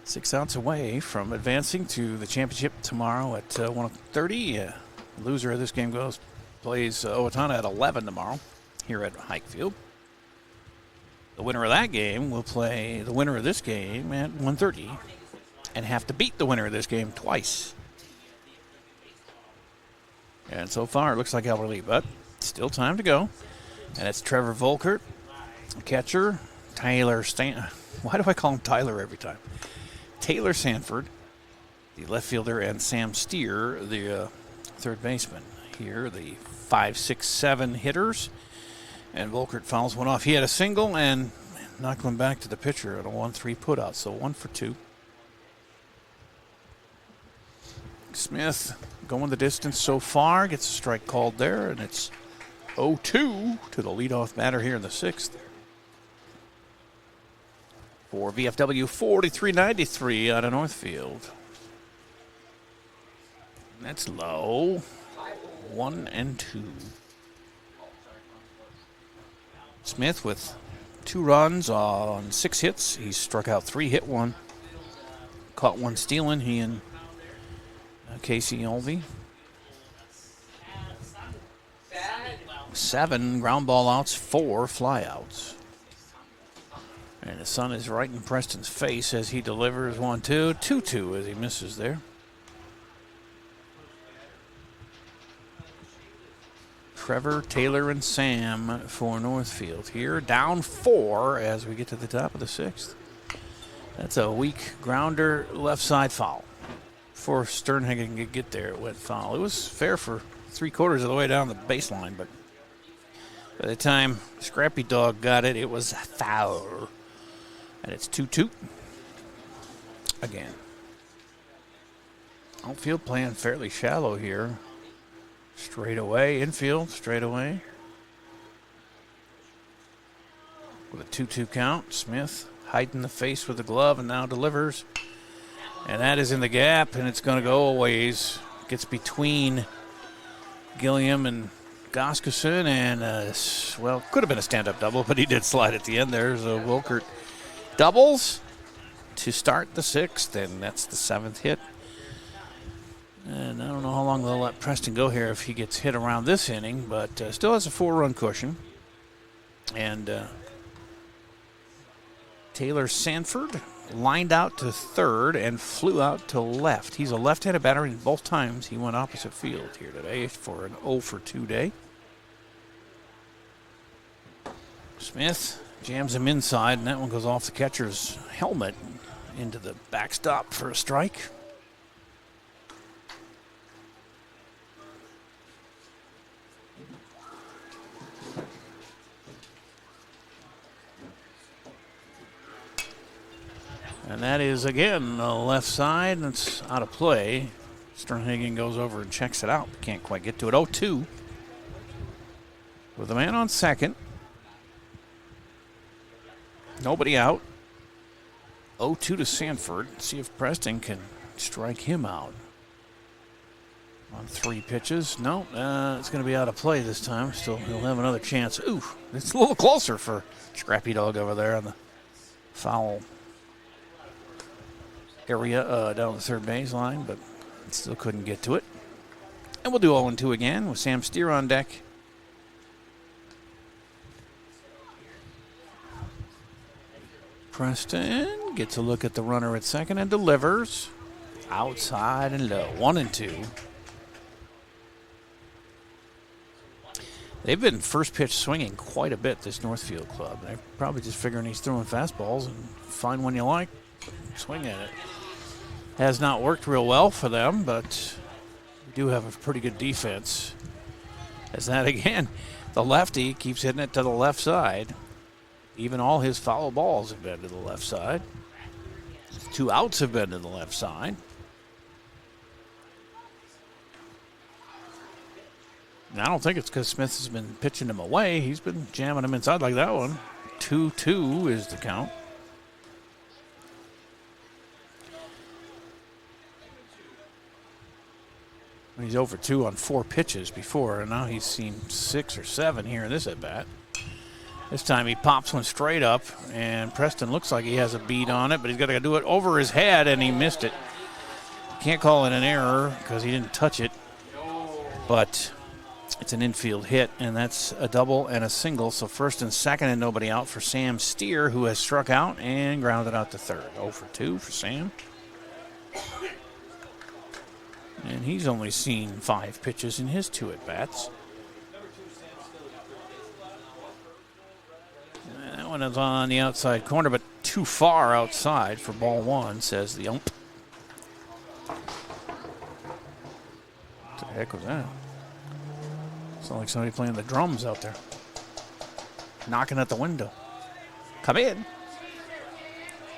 6 outs away from advancing to the championship tomorrow at 1:30. The loser of this game plays Owatonna at 11 tomorrow here at Highfield. The winner of that game will play the winner of this game at 1:30 and have to beat the winner of this game twice. And so far, it looks like Albert Lea, but still time to go. And it's Trevor Volkert, catcher, Tyler Why do I call him Tyler every time? Taylor Sanford, the left fielder, and Sam Steer, the third baseman. Here, the 5, 6, 7 hitters. And Volkert fouls one off. He had a single and knocked one back to the pitcher at a 1-3 putout, so 1 for 2. Smith going the distance so far, gets a strike called there, and it's 0-2 to the leadoff batter here in the 6th. For VFW 4393 out of Northfield. That's low. 1-2. Smith with 2 runs on 6 hits. He struck out 3, hit 1. Caught 1 stealing, he and Casey Olvey. 7 ground ball outs, 4 flyouts. And the sun is right in Preston's face as he delivers 1-2. 2-2 as he misses there. Trevor, Taylor, and Sam for Northfield here. Down 4 as we get to the top of the 6th. That's a weak grounder, left side foul. Before Sternhagen could get there, it went foul. It was fair for 3/4 of the way down the baseline, but By the time Scrappy Dog got it, it was foul. And it's 2-2. Again. Outfield playing fairly shallow here. Straight away. Infield, straight away. With a 2-2 count. Smith hiding the face with the glove and now delivers. And that is in the gap, and it's going to go a ways. Gets between Gilliam and Goskuson, and, could have been a stand-up double, but he did slide at the end there. So Wilkert doubles to start the 6th, and that's the 7th hit. And I don't know how long they'll let Preston go here if he gets hit around this inning, but still has a 4-run cushion. And Taylor Sanford lined out to third and flew out to left. He's a left-handed batter, and both times he went opposite field here today for an 0-for-2 day. Smith jams him inside, and that one goes off the catcher's helmet into the backstop for a strike. And that is, again, the left side. That's out of play. Sternhagen goes over and checks it out. Can't quite get to it. 0-2. With a man on second. Nobody out. 0-2 to Sanford. See if Preston can strike him out. On 3 pitches. No, it's going to be out of play this time. Still, he'll have another chance. Ooh, it's a little closer for Scrappy Dog over there on the foul area down the third baseline, but still couldn't get to it. And we'll do 0-2 again with Sam Steer on deck. Preston gets a look at the runner at second and delivers. Outside and low. 1-2. They've been first pitch swinging quite a bit, this Northfield club. They're probably just figuring he's throwing fastballs and find one you like, swing at it. Has not worked real well for them, but we do have a pretty good defense. As that again, the lefty keeps hitting it to the left side. Even all his foul balls have been to the left side. 2 outs have been to the left side. And I don't think it's because Smith has been pitching him away. He's been jamming him inside like that one. 2-2 is the count. He's over 2 on 4 pitches before, and now he's seen 6 or 7 here in this at-bat. This time he pops one straight up, and Preston looks like he has a beat on it, but he's got to do it over his head, and he missed it. Can't call it an error because he didn't touch it, but it's an infield hit, and that's a double and a single, so first and second and nobody out for Sam Steer, who has struck out and grounded out to third. 0-for-2 for Sam. And he's only seen 5 pitches in his 2 at-bats. That one is on the outside corner, but too far outside for ball 1, says the ump. What the heck was that? Sounds like somebody playing the drums out there. Knocking at the window. Come in.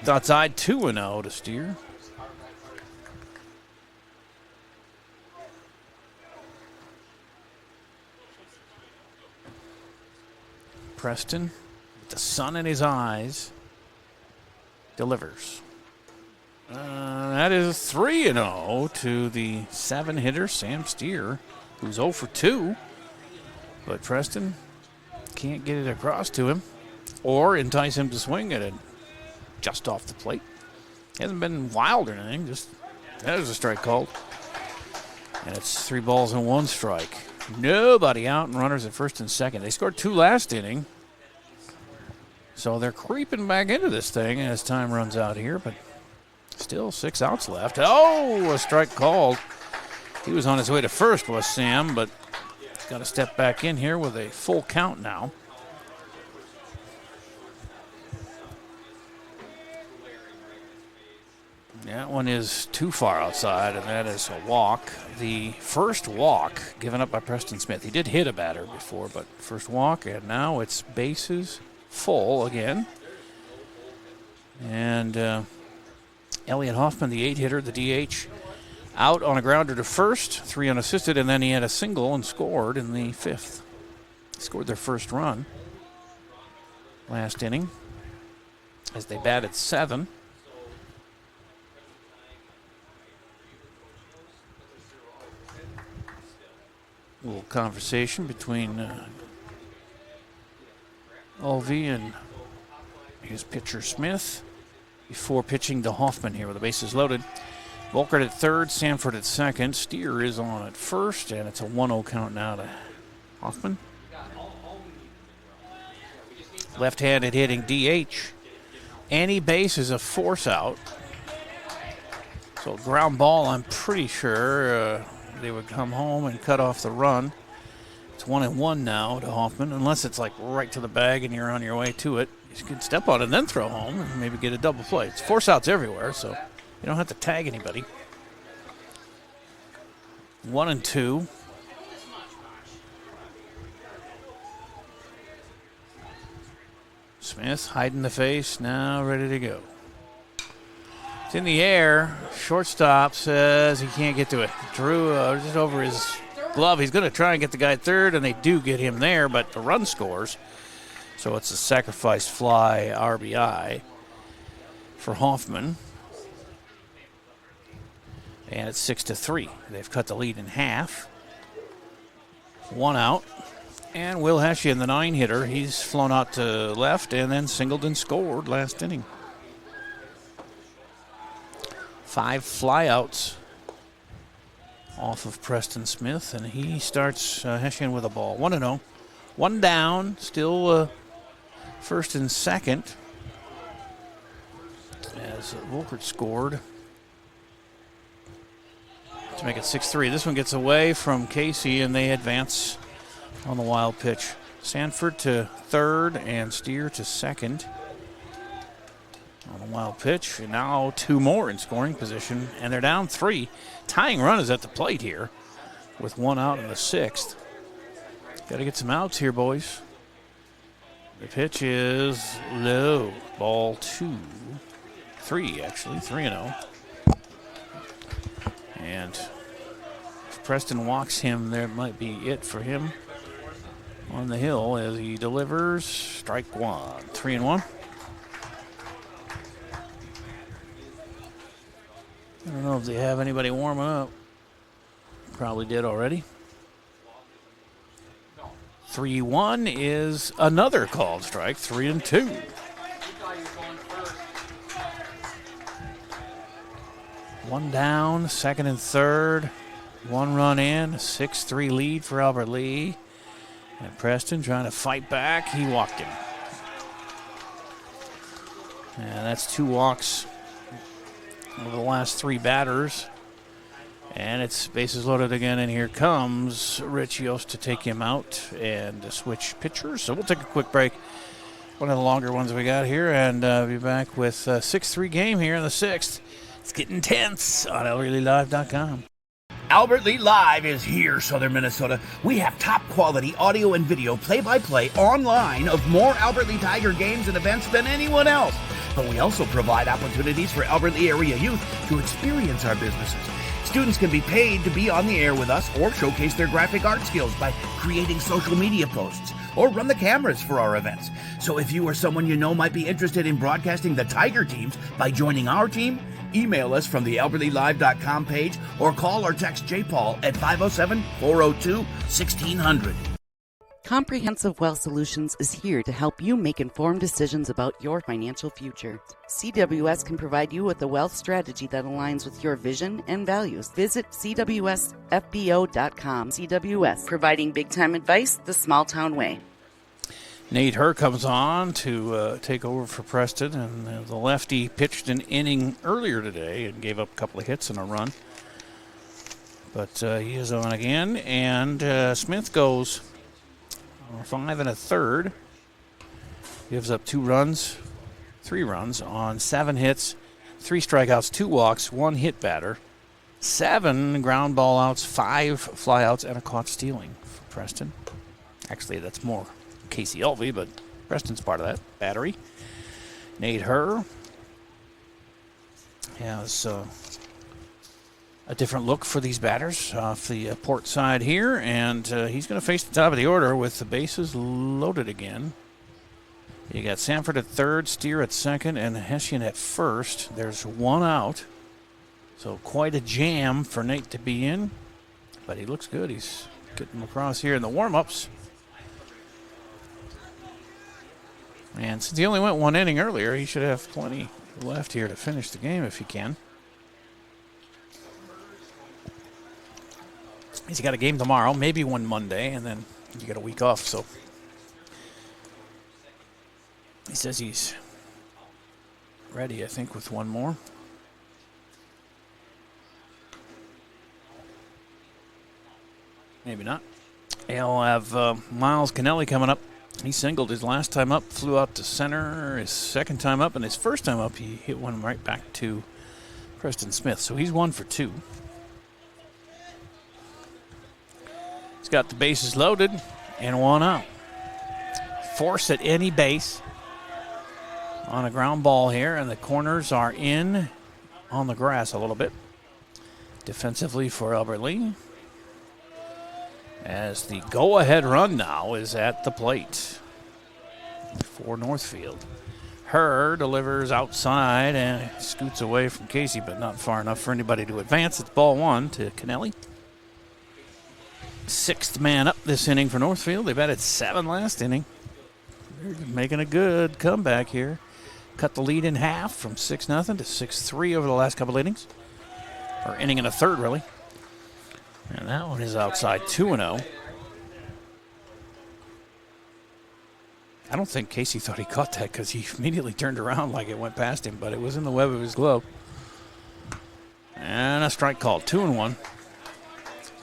It's outside 2-0 to Steer. Preston, with the sun in his eyes, delivers. That is 3-0 to the 7-hitter, Sam Steer, who's 0-for-2. But Preston can't get it across to him or entice him to swing at it just off the plate. Hasn't been wild or anything, just that is a strike called. And it's 3 balls and 1 strike. Nobody out and runners at first and second. They scored 2 last inning. So they're creeping back into this thing as time runs out here, but still 6 outs left. Oh, a strike called. He was on his way to first, was Sam, but got to step back in here with a full count now. Yeah, one is too far outside, and that is a walk. The first walk given up by Preston Smith. He did hit a batter before, but first walk, and now it's bases full again. And Elliot Hoffman, the 8-hitter, the DH, out on a grounder to first, 3 unassisted, and then he had a single and scored in the 5th. Scored their first run last inning as they batted 7. A little conversation between Ulvey and his pitcher Smith before pitching to Hoffman here with the bases loaded. Volkert at third, Sanford at second. Steer is on at first, and it's a 1-0 count now to Hoffman. Left-handed hitting DH. Any base is a force out. So ground ball, I'm pretty sure they would come home and cut off the run. It's 1-1 now to Hoffman, unless it's like right to the bag and you're on your way to it. You can step on it and then throw home and maybe get a double play. It's force outs everywhere, so you don't have to tag anybody. 1-2. Smith hiding the face, now ready to go. It's in the air. Shortstop says he can't get to it. Drew just over his glove. He's going to try and get the guy at third, and they do get him there, but the run scores. So it's a sacrifice fly RBI for Hoffman. And it's 6-3. They've cut the lead in half. 1 out. And Will Hessian, the 9-hitter, he's flown out to left and then singled and scored last inning. 5 flyouts off of Preston Smith, and he starts Hessian with a ball. 1-0. 1 down, still first and second. As Volkert scored to make it 6-3. This one gets away from Casey, and they advance on the wild pitch. Sanford to third and Steer to second on the wild pitch. And now 2 more in scoring position, and they're down 3. Tying run is at the plate here with 1 out in the 6th. Got to get some outs here, boys. The pitch is low. Ball 3 actually, 3-0. And if Preston walks him, there might be it for him on the hill as he delivers. Strike 1. 3-1. I don't know if they have anybody warming up. Probably did already. 3-1 is another called strike. 3-2. One down, second and third. 1 run in, a 6-3 lead for Albert Lee. And Preston trying to fight back. He walked him. And that's 2 walks over the last 3 batters. And it's bases loaded again, and here comes Rich Yost to take him out and to switch pitchers. So we'll take a quick break, one of the longer ones we got here, and be back with a 6-3 game here in the 6th. It's getting tense on AlbertLeeLive.com. Albert Lee Live is here, Southern Minnesota. We have top quality audio and video play-by-play online of more Albert Lee Tiger games and events than anyone else. But we also provide opportunities for Albert Lee area youth to experience our businesses. Students can be paid to be on the air with us or showcase their graphic art skills by creating social media posts or run the cameras for our events. So if you or someone you know might be interested in broadcasting the Tiger teams by joining our team, email us from the AlbertLeeLive.com page or call or text J. Paul at 507-402-1600. Comprehensive Wealth Solutions is here to help you make informed decisions about your financial future. CWS can provide you with a wealth strategy that aligns with your vision and values. Visit CWSFBO.com. CWS, providing big-time advice the small-town way. Nate Herr comes on to take over for Preston, and the lefty pitched an inning earlier today and gave up a couple of hits and a run. But he is on again, and Smith goes 5 1/3, gives up 3 runs on 7 hits, 3 strikeouts, 2 walks, 1 hit batter, 7 ground ball outs, 5 flyouts, and a caught stealing for Preston. Actually, that's more Casey Elvey, but Preston's part of that battery. Nate Herr has a different look for these batters off the port side here, and he's going to face the top of the order with the bases loaded again. You got Sanford at third, Steer at second, and Hessian at first. There's 1 out, so quite a jam for Nate to be in, but he looks good. He's getting across here in the warm-ups. And since he only went 1 inning earlier, he should have plenty left here to finish the game if he can. He's got a game tomorrow, maybe one Monday, and then you get a week off. So he says he's ready, I think, with 1 more. Maybe not. He'll have Miles Kennelly coming up. He singled his last time up, flew out to center his second time up, and his first time up, he hit one right back to Preston Smith. So he's 1 for 2. He's got the bases loaded and 1 out. Force at any base on a ground ball here, and the corners are in on the grass a little bit. Defensively for Albert Lee, as the go-ahead run now is at the plate for Northfield. Herr delivers outside and scoots away from Casey, but not far enough for anybody to advance. It's ball 1 to Kennelly. 6th man up this inning for Northfield. They batted 7 last inning. They're making a good comeback here. Cut the lead in half from 6-0 to 6-3 over the last couple innings. Or inning and a third, really. And that one is outside 2-0. I don't think Casey thought he caught that because he immediately turned around like it went past him, but it was in the web of his glove. And a strike called, 2-1.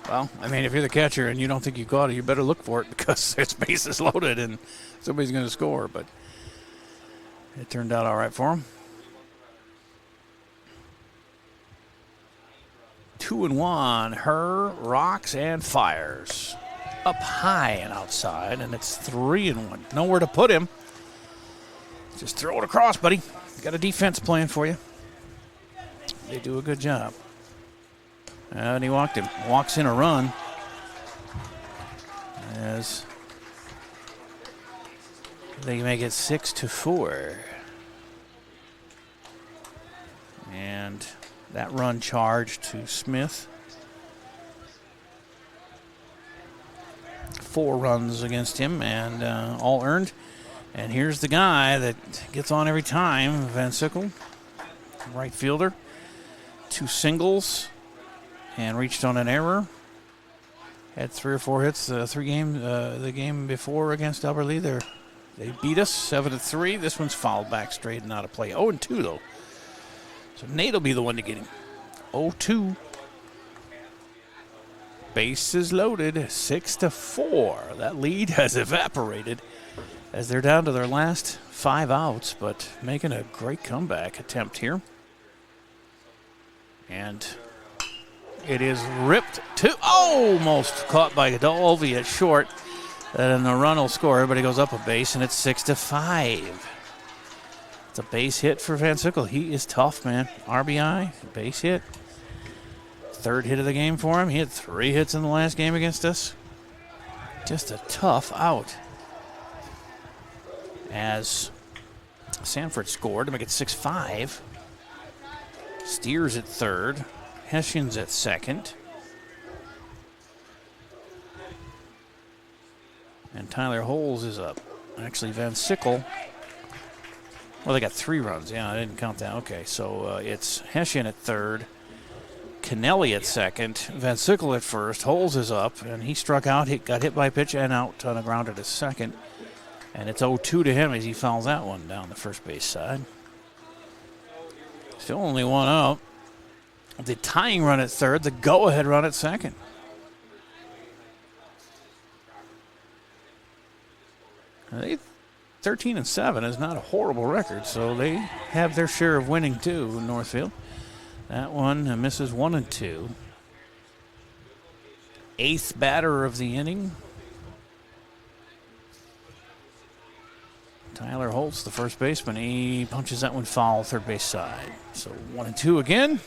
Well, I mean, if you're the catcher and you don't think you caught it, you better look for it because it's bases loaded and somebody's going to score. But it turned out all right for him. 2-1. Herr rocks and fires. Up high and outside, and it's 3-1. Nowhere to put him. Just throw it across, buddy. Got a defense plan for you. They do a good job. And he walked him. Walks in a run. As they make it 6-4. And that run charged to Smith. 4 runs against him and all earned. And here's the guy that gets on every time, Van Sickle, right fielder. 2 singles and reached on an error. Had 3 or 4 hits the game before against Albert Lee. They beat us 7-3. This one's fouled back straight and out of play. 0-2 though. So Nate will be the one to get him. 0-2. Bases loaded, 6-4. That lead has evaporated as they're down to their last 5 outs, but making a great comeback attempt here. And it is ripped to almost caught by Dolby at short. And the run will score. Everybody goes up a base, and it's 6-5. It's a base hit for Van Sickle. He is tough, man. RBI, base hit. 3rd hit of the game for him. He had 3 hits in the last game against us. Just a tough out. As Sanford scored to make it 6-5. Steers at 3rd. Hessian's at 2nd. And Tyler Holes is up. Actually, Van Sickle. Well, they got 3 runs. Yeah, I didn't count that. Okay, so it's Hessian at 3rd. Kennelly at 2nd. Van Sickle at 1st. Holes is up, and he struck out. He got hit by a pitch and out on a grounder to 2nd. And it's 0-2 to him as he fouls that one down the first base side. Still only 1 out. The tying run at 3rd. The go-ahead run at 2nd. 13-7 is not a horrible record, so they have their share of winning too in Northfield. That one misses 1-2. Eighth batter of the inning. Tyler Holtz, the first baseman, he punches that one foul, third base side. So 1-2 again.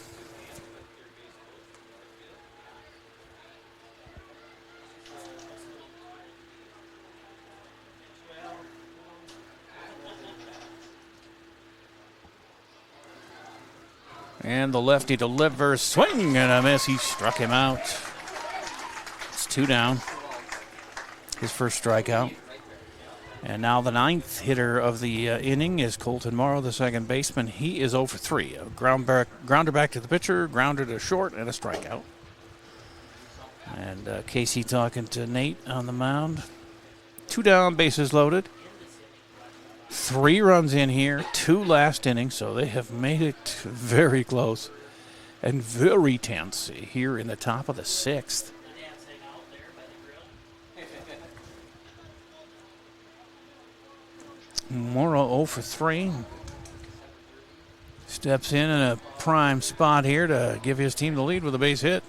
And the lefty delivers, swing and a miss. He struck him out. It's 2 down. His first strikeout. And now the ninth hitter of the inning is Colton Morrow, the second baseman. He is 0 for 3. A grounder back to the pitcher, grounder to short, and a strikeout. And Casey talking to Nate on the mound. 2 down, bases loaded. 3 runs in here, 2 last innings, so they have made it very close and very tense here in the top of the 6th. Morrow 0 for 3. Steps in a prime spot here to give his team the lead with a base hit.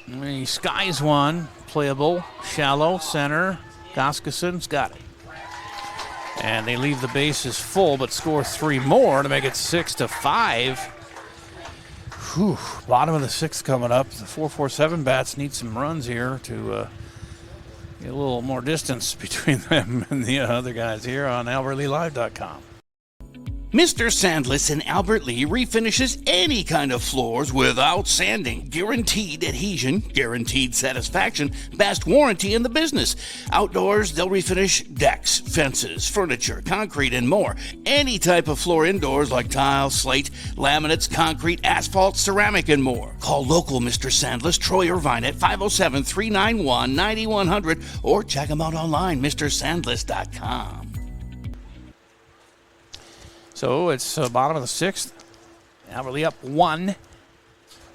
He skies one, playable, shallow, center. Goskuson's got it. And they leave the bases full, but score 3 more to make it 6-5. Whew, bottom of the 6th coming up. The 4-4-7 bats need some runs here to get a little more distance between them and the other guys here on AlbertLeeLive.com. Mr. Sandless in Albert Lea refinishes any kind of floors without sanding. Guaranteed adhesion, guaranteed satisfaction, best warranty in the business. Outdoors, they'll refinish decks, fences, furniture, concrete, and more. Any type of floor indoors like tile, slate, laminates, concrete, asphalt, ceramic, and more. Call local Mr. Sandless, Troy Irvine at 507-391-9100 or check him out online, MrSandless.com. So it's bottom of the 6th. Albert Lea up 1.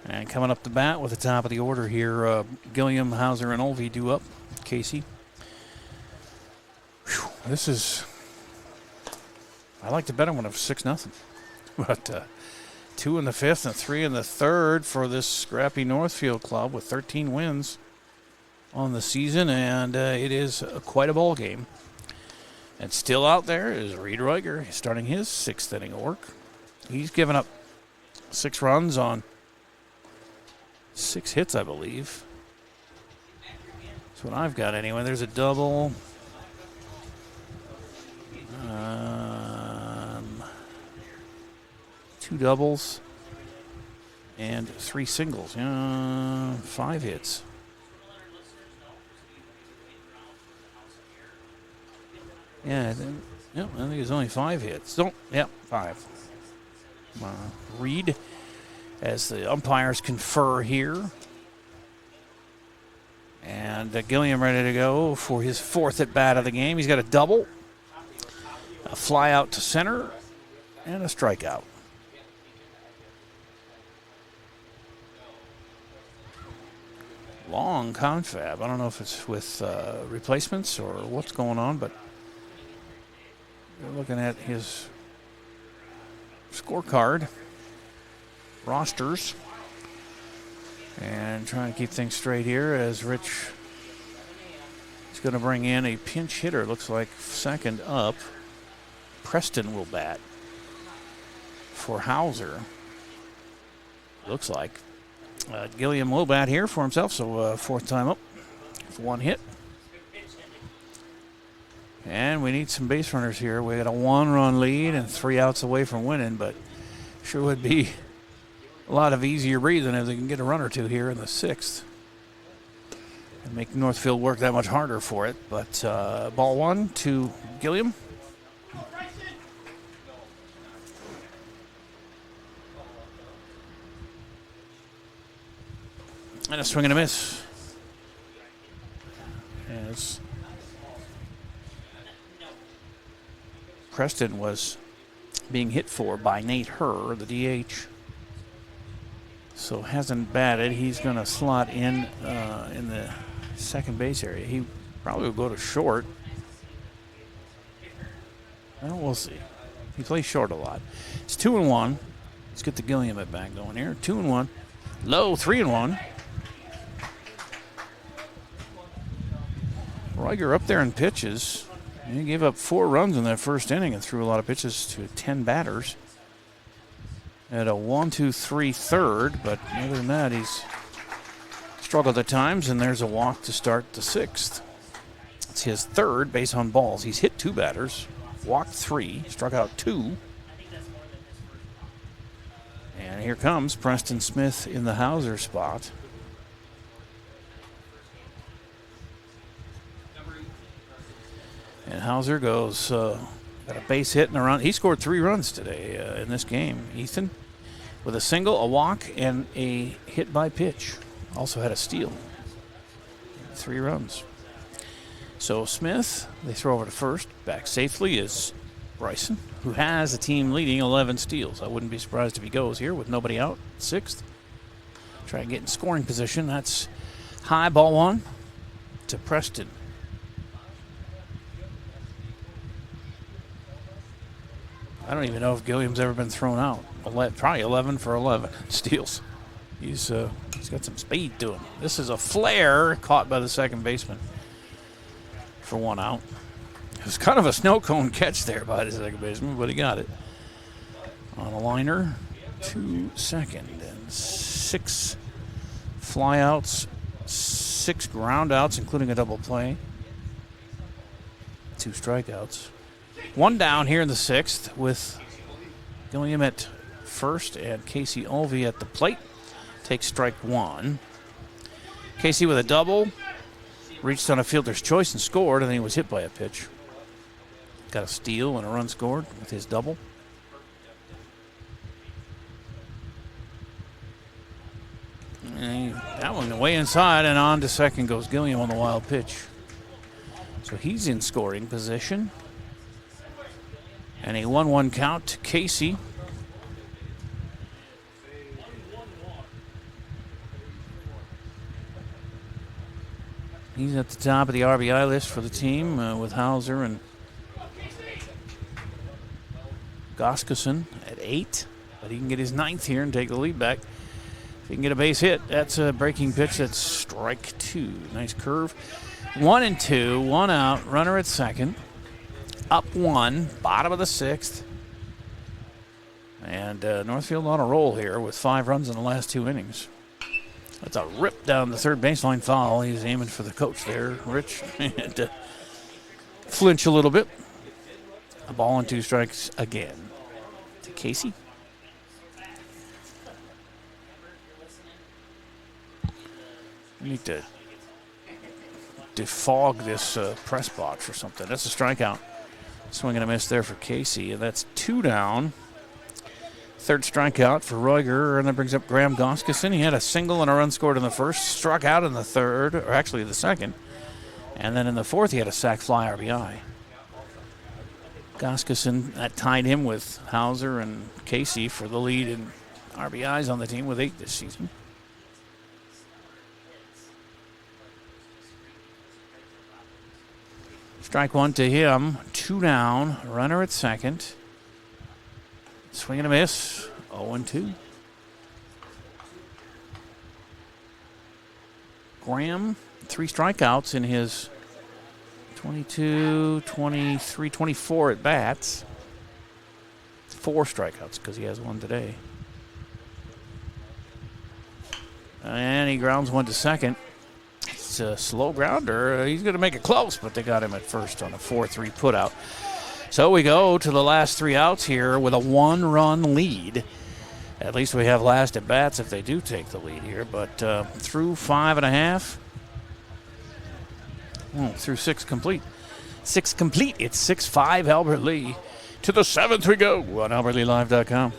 And coming up the bat with the top of the order here, Gilliam, Hauser, and Olvey due up. Casey. Whew, this is, I like to bet on one of 6-0. But 2 in the 5th and 3 in the 3rd for this scrappy Northfield club with 13 wins on the season. And it is quite a ball game. And still out there is Reed Ruiger. He's starting his 6th inning of work. He's given up 6 runs on 6 hits, I believe. That's what I've got anyway. There's a double. 2 doubles. And 3 singles. 5 hits. Yeah, I think it's only 5 hits. 5. Reed, as the umpires confer here. And Gilliam ready to go for his 4th at bat of the game. He's got a double, a fly out to center, and a strikeout. Long confab. I don't know if it's with replacements or what's going on, but we're looking at his scorecard, rosters, and trying to keep things straight here as Rich is going to bring in a pinch hitter. Looks like second up. Preston will bat for Hauser. Looks like. Gilliam will bat here for himself, so 4th time up for 1 hit. And we need some base runners here. We got a 1-run lead and 3 outs away from winning, but sure would be a lot of easier breathing if they can get a run or 2 here in the 6th and make Northfield work that much harder for it. But ball 1 to Gilliam. And a swing and a miss. As Preston was being hit for by Nate Herr, the DH. So hasn't batted. He's going to slot in the second base area. He probably will go to short. Well, we'll see. He plays short a lot. It's 2-1. Let's get the Gilliam at back going here. 2-1. Low, 3-1. Ruger up there in pitches. He gave up 4 runs in that first inning and threw a lot of pitches to 10 batters. At a 1-2-3 third, but other than that, he's struggled at times, and there's a walk to start the 6th. It's his 3rd base on balls. He's hit 2 batters, walked 3, struck out 2. And here comes Preston Smith in the Hauser spot. And Hauser goes, got a base hit and a run. He scored 3 runs today in this game. Ethan with a single, a walk, and a hit by pitch. Also had a steal. 3 runs. So Smith, they throw over to first. Back safely is Bryson, who has a team leading 11 steals. I wouldn't be surprised if he goes here with nobody out. 6th. Try and get in scoring position. That's high, ball 1 to Preston. I don't even know if Gilliam's ever been thrown out. Probably 11 for 11 steals. He's got some speed to him. This is a flare caught by the second baseman for 1 out. It was kind of a snow cone catch there by the second baseman, but he got it. On a liner to second. And 6 flyouts, 6 ground outs, including a double play. 2 strikeouts. 1 down here in the 6th with Gilliam at first and Casey Olvey at the plate. Takes strike 1. Casey with a double. Reached on a fielder's choice and scored, and then he was hit by a pitch. Got a steal and a run scored with his double. And that one way inside, and on to second goes Gilliam on the wild pitch. So he's in scoring position. And a 1-1 count to Casey. He's at the top of the RBI list for the team with Hauser and Goskeson at 8. But he can get his 9th here and take the lead back. If he can get a base hit, that's a breaking pitch. That's strike 2. Nice curve. 1-2, 1 out, runner at second. Up 1, bottom of the 6th. And Northfield on a roll here with 5 runs in the last 2 innings. That's a rip down the third baseline foul. He's aiming for the coach there, Rich. And flinch a little bit. A ball and 2 strikes again to Casey. We need to defog this press box or something. That's a strikeout. Swing and a miss there for Casey, and that's 2 down. 3rd strikeout for Ruger, and that brings up Graham Goskeson. He had a single and a run scored in the 1st, struck out in the 3rd, or actually the 2nd, and then in the 4th he had a sac fly RBI. Goskeson, that tied him with Hauser and Casey for the lead in RBIs on the team with 8 this season. Strike 1 to him, 2 down, runner at second. Swing and a miss, 0-2. Graham, 3 strikeouts in his 22, 23, 24 at bats. 4 strikeouts because he has 1 today. And he grounds 1 to second. It's a slow grounder. He's going to make it close, but they got him at first on a 4-3 putout. So we go to the last 3 outs here with a 1-run lead. At least we have last at bats if they do take the lead here. But through 5.5, through 6 complete. 6 complete. It's 6-5 Albert Lee. To the 7th we go on AlbertLeeLive.com.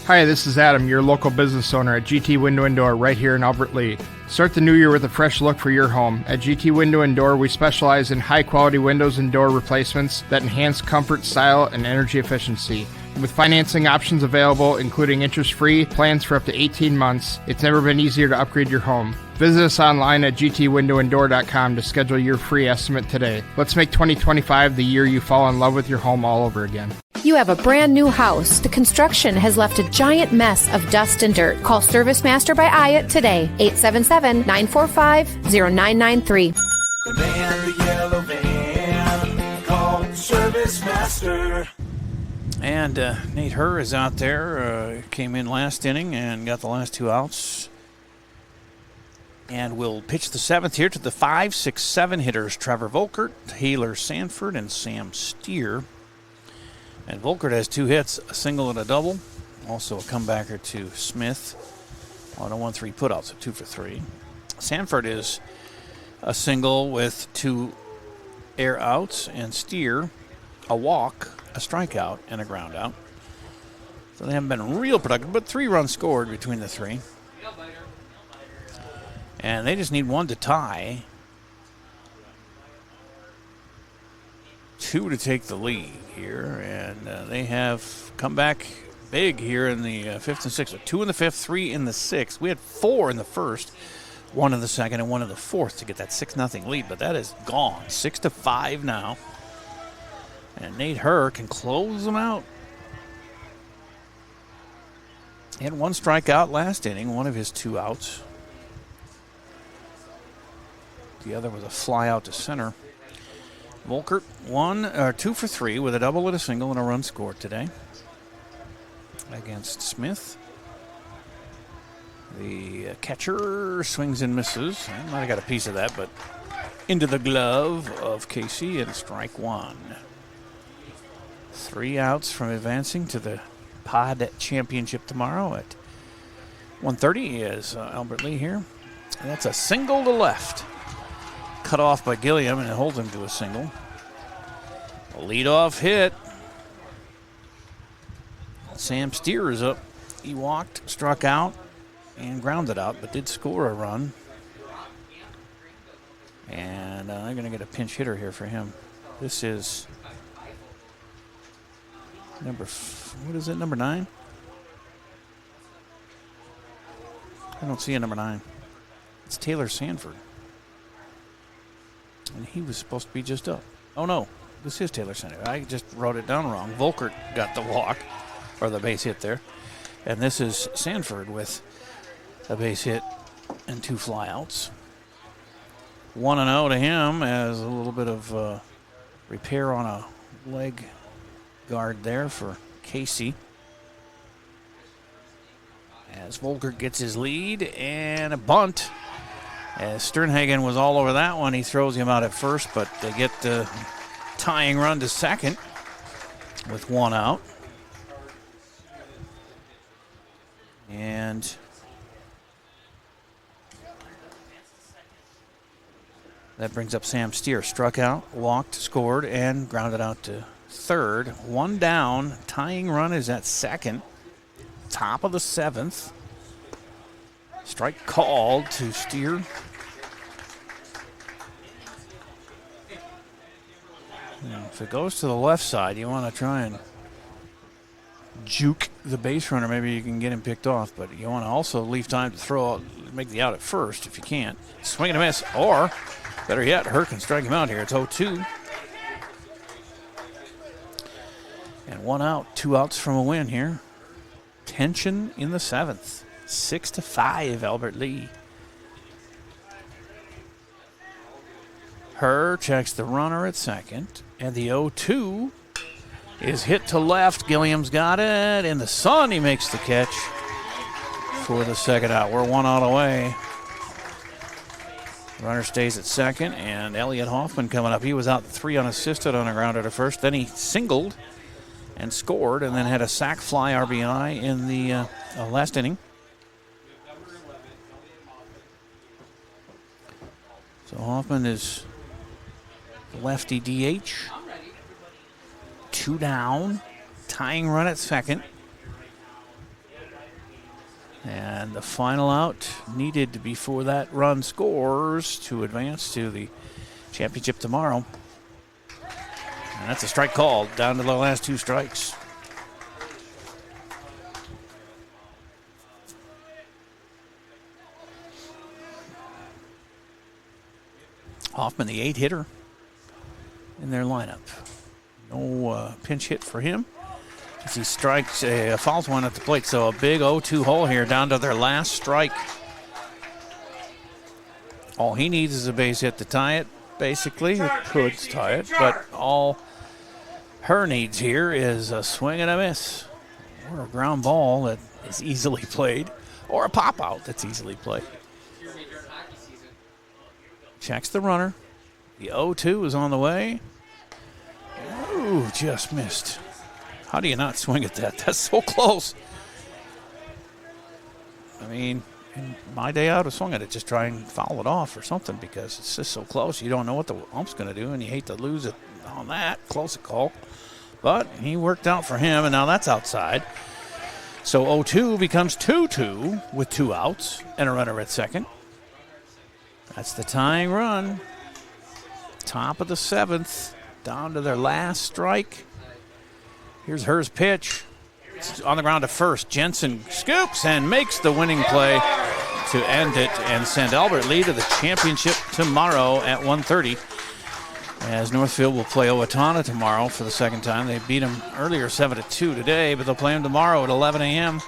Hi, this is Adam, your local business owner at GT Window and Door right here in Albert Lee. Start the new year with a fresh look for your home. At GT Window and Door, we specialize in high-quality windows and door replacements that enhance comfort, style, and energy efficiency. With financing options available, including interest-free plans for up to 18 months, it's never been easier to upgrade your home. Visit us online at gtwindowanddoor.com to schedule your free estimate today. Let's make 2025 the year you fall in love with your home all over again. You have a brand new house. The construction has left a giant mess of dust and dirt. Call Service Master by Ayat today. 877-945-0993. The man, the yellow van, called Service Master. And Nate Herr is out there, came in last inning and got the last 2 outs. And will pitch the 7th here to the 5, 6, 7 hitters. Trevor Volkert, Taylor Sanford, and Sam Steer. And Volkert has 2 hits, a single and a double. Also a comebacker to Smith on a 1-3 putout, so 2 for 3. Sanford is a single with 2 air outs, and Steer a walk, a strikeout, and a ground out. So they haven't been real productive, but 3 runs scored between the 3. And they just need 1 to tie, 2 to take the lead here. And they have come back big here in the 5th and 6th. 2 in the 5th, 3 in the 6th. We had 4 in the 1st, 1 in the 2nd, and 1 in the 4th to get that 6-0 lead. But that is gone. 6-5 now. And Nate Herr can close them out. He had 1 strikeout last inning, 1 of his 2 outs. The other was a fly out to center. Volkert 2 for 3 with a double and a single and a run scored today against Smith. The catcher swings and misses. I might have got a piece of that, but into the glove of Casey, and strike 1. 3 outs from advancing to the Pod Championship tomorrow at 1:30 is Albert Lee here. And that's a single to left. Cut off by Gilliam, and it holds him to a single. A leadoff hit. Sam Steer is up. He walked, struck out, and grounded out, but did score a run. And they're going to get a pinch hitter here for him. This is number 9? I don't see a number 9. It's Taylor Sanford. And he was supposed to be just up. Oh, no. This is Taylor Sanford. I just wrote it down wrong. Volkert got the walk, or the base hit there. And this is Sanford with a base hit and 2 flyouts. 1-0 to him as a little bit of repair on a leg guard there for Casey. As Volkert gets his lead, and a bunt. As Sternhagen was all over that one, he throws him out at first, but they get the tying run to second with 1 out. And that brings up Sam Steer. Struck out, walked, scored, and grounded out to third. 1 down. Tying run is at second. Top of the 7th. Strike called to Steer. If it goes to the left side, you want to try and juke the base runner. Maybe you can get him picked off, but you want to also leave time to throw out, make the out at first if you can't. Swing and a miss, or better yet, Herr can strike him out here. It's 0-2. And 1 out, 2 outs from a win here. Tension in the 7th. 6-5, Albert Lee. Herr checks the runner at second. And the 0-2 is hit to left. Gilliam's got it. In the sun, he makes the catch for the second out. We're 1 out away. Runner stays at second. And Elliot Hoffman coming up. He was out 3 unassisted on a grounder to first. Then he singled and scored, and then had a sac fly RBI in the last inning. So Hoffman is lefty DH. 2 down. Tying run at second. And the final out needed before that run scores to advance to the championship tomorrow. And that's a strike called, down to the last 2 strikes. Hoffman, the 8-hitter in their lineup. No pinch hit for him as he strikes fouls one at the plate. So a big 0-2 hole here down to their last strike. All he needs is a base hit to tie it, basically. It could tie it, but all her needs here is a swing and a miss, or a ground ball that is easily played, or a pop out that's easily played. Checks the runner. The 0-2 is on the way. Ooh, just missed. How do you not swing at that? That's so close. I mean, in my day out, I swung at it. Just try and foul it off or something because it's just so close. You don't know what the ump's going to do, and you hate to lose it on that. Close call. But he worked out for him, and now that's outside. So 0-2 becomes 2-2 with 2 outs and a runner at second. That's the tying run. Top of the 7th, down to their last strike. Here's Herr's pitch. It's on the ground to first. Jensen scoops and makes the winning play to end it and send Albert Lee to the championship tomorrow at 1:30. As Northfield will play Owatonna tomorrow for the second time. They beat them earlier 7-2 today, but they'll play them tomorrow at 11 a.m.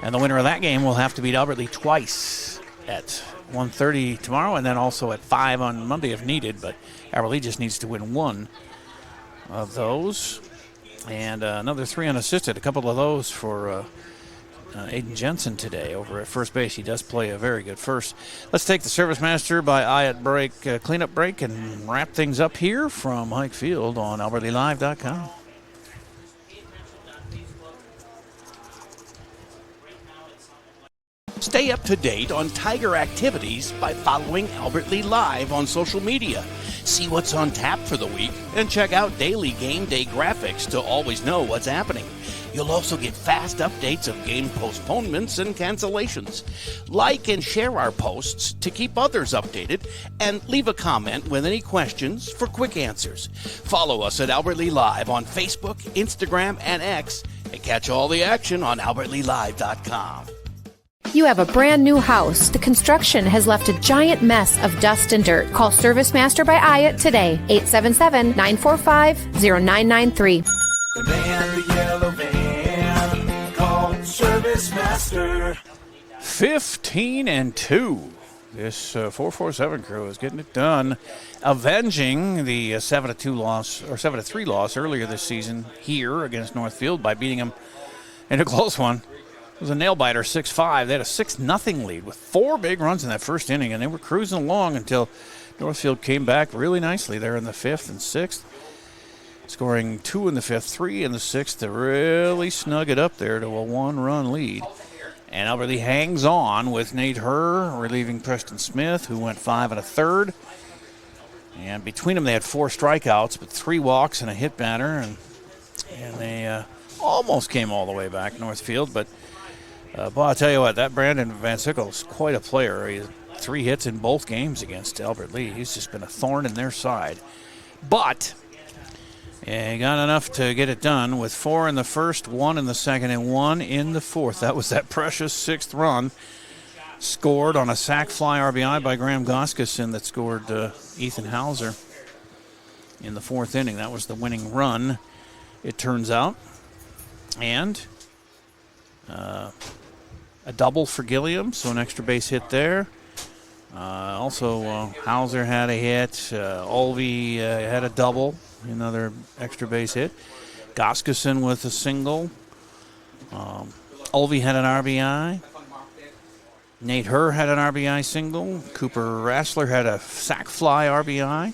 And the winner of that game will have to beat Albert Lee twice at 1:30 tomorrow, and then also at 5 on Monday if needed. But Albert Lee just needs to win one of those. And another 3 unassisted, a couple of those for Aiden Jensen today over at first base. He does play a very good first. Let's take the Service Master by Ayat break, cleanup break, and wrap things up here from Hike Field on AlbertLeeLive.com. Stay up to date on Tiger activities by following Albert Lee Live on social media. See what's on tap for the week and check out daily game day graphics to always know what's happening. You'll also get fast updates of game postponements and cancellations. Like and share our posts to keep others updated, and leave a comment with any questions for quick answers. Follow us at Albert Lee Live on Facebook, Instagram, and X, and catch all the action on AlbertLeeLive.com. You have a brand new house. The construction has left a giant mess of dust and dirt. Call Service Master by Ayat today, 877-945-0993. The man in the yellow van, called Service Master. 15-2. This 447 crew is getting it done, avenging the 7-2 loss or 7-3 loss earlier this season here against Northfield by beating them in a close one. It was a nail-biter, 6-5. They had a 6-0 lead with 4 big runs in that first inning, and they were cruising along until Northfield came back really nicely there in the 5th and 6th, scoring 2 in the 5th, 3 in the 6th to really snug it up there to a 1-run lead. And Albert Lee hangs on with Nate Herr relieving Preston Smith, who went 5 1/3. And between them, they had 4 strikeouts, but 3 walks and a hit batter, and they almost came all the way back, Northfield, but boy, I'll tell you what, that Brandon Van Sickle is quite a player. He had 3 hits in both games against Albert Lee. He's just been a thorn in their side. But he got enough to get it done with 4 in the first, 1 in the second, and 1 in the 4th. That was that precious 6th run. Scored on a sac fly RBI by Graham Goskeson that scored Ethan Hauser in the 4th inning. That was the winning run, it turns out. And a double for Gilliam, so an extra base hit there. Also, Hauser had a hit. Olvey had a double, another extra base hit. Goskeson with a single. Olvey had an RBI. Nate Herr had an RBI single. Cooper Rassler had a sac fly RBI.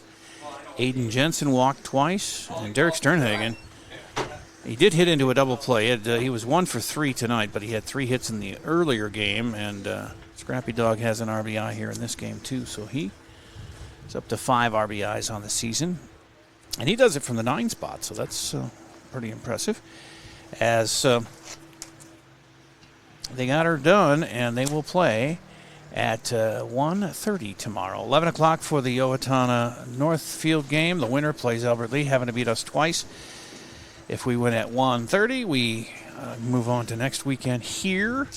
Aiden Jensen walked twice. And Derek Sternhagen, he did hit into a double play. He was 1 for 3 tonight, but he had 3 hits in the earlier game, and Scrappy Dog has an RBI here in this game too, so he is up to 5 RBIs on the season. And he does it from the 9 spot, so that's pretty impressive. As they got her done, and they will play at 1:30 tomorrow. 11 o'clock for the Owatonna Northfield game. The winner plays Albert Lee, having to beat us twice. If we win at 1:30, we move on to next weekend here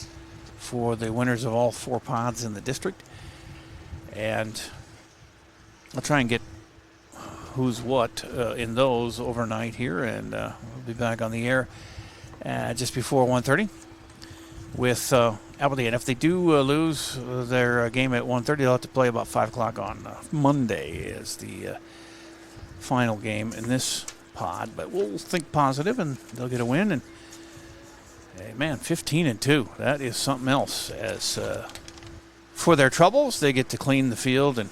for the winners of all 4 pods in the district. And I'll try and get who's what in those overnight here, and we'll be back on the air just before 1:30 with Albert. And if they do lose their game at 1:30, they'll have to play about 5 o'clock on Monday as the final game in this pod. But we'll think positive, and they'll get a win. And hey, man, 15-2, that is something else. As for their troubles, they get to clean the field and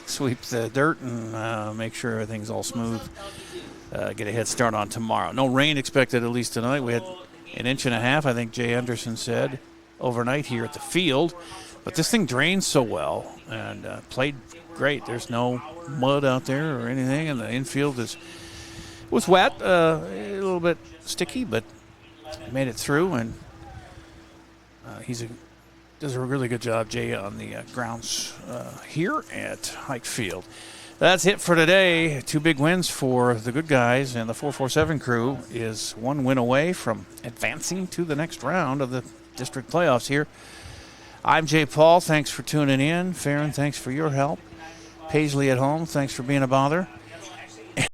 sweep the dirt and make sure everything's all smooth. Get a head start on tomorrow. No rain expected, at least tonight. We had 1.5 inches, I think Jay Anderson said, overnight here at the field. But this thing drains so well and played great. There's no mud out there or anything, and the infield was wet, a little bit sticky, but made it through, and does a really good job, Jay, on the grounds here at Hike Field. That's it for today. 2 big wins for the good guys, and the 447 crew is 1 win away from advancing to the next round of the district playoffs here. I'm Jay Paul. Thanks for tuning in. Farron, thanks for your help. Paisley at home, thanks for being a bother.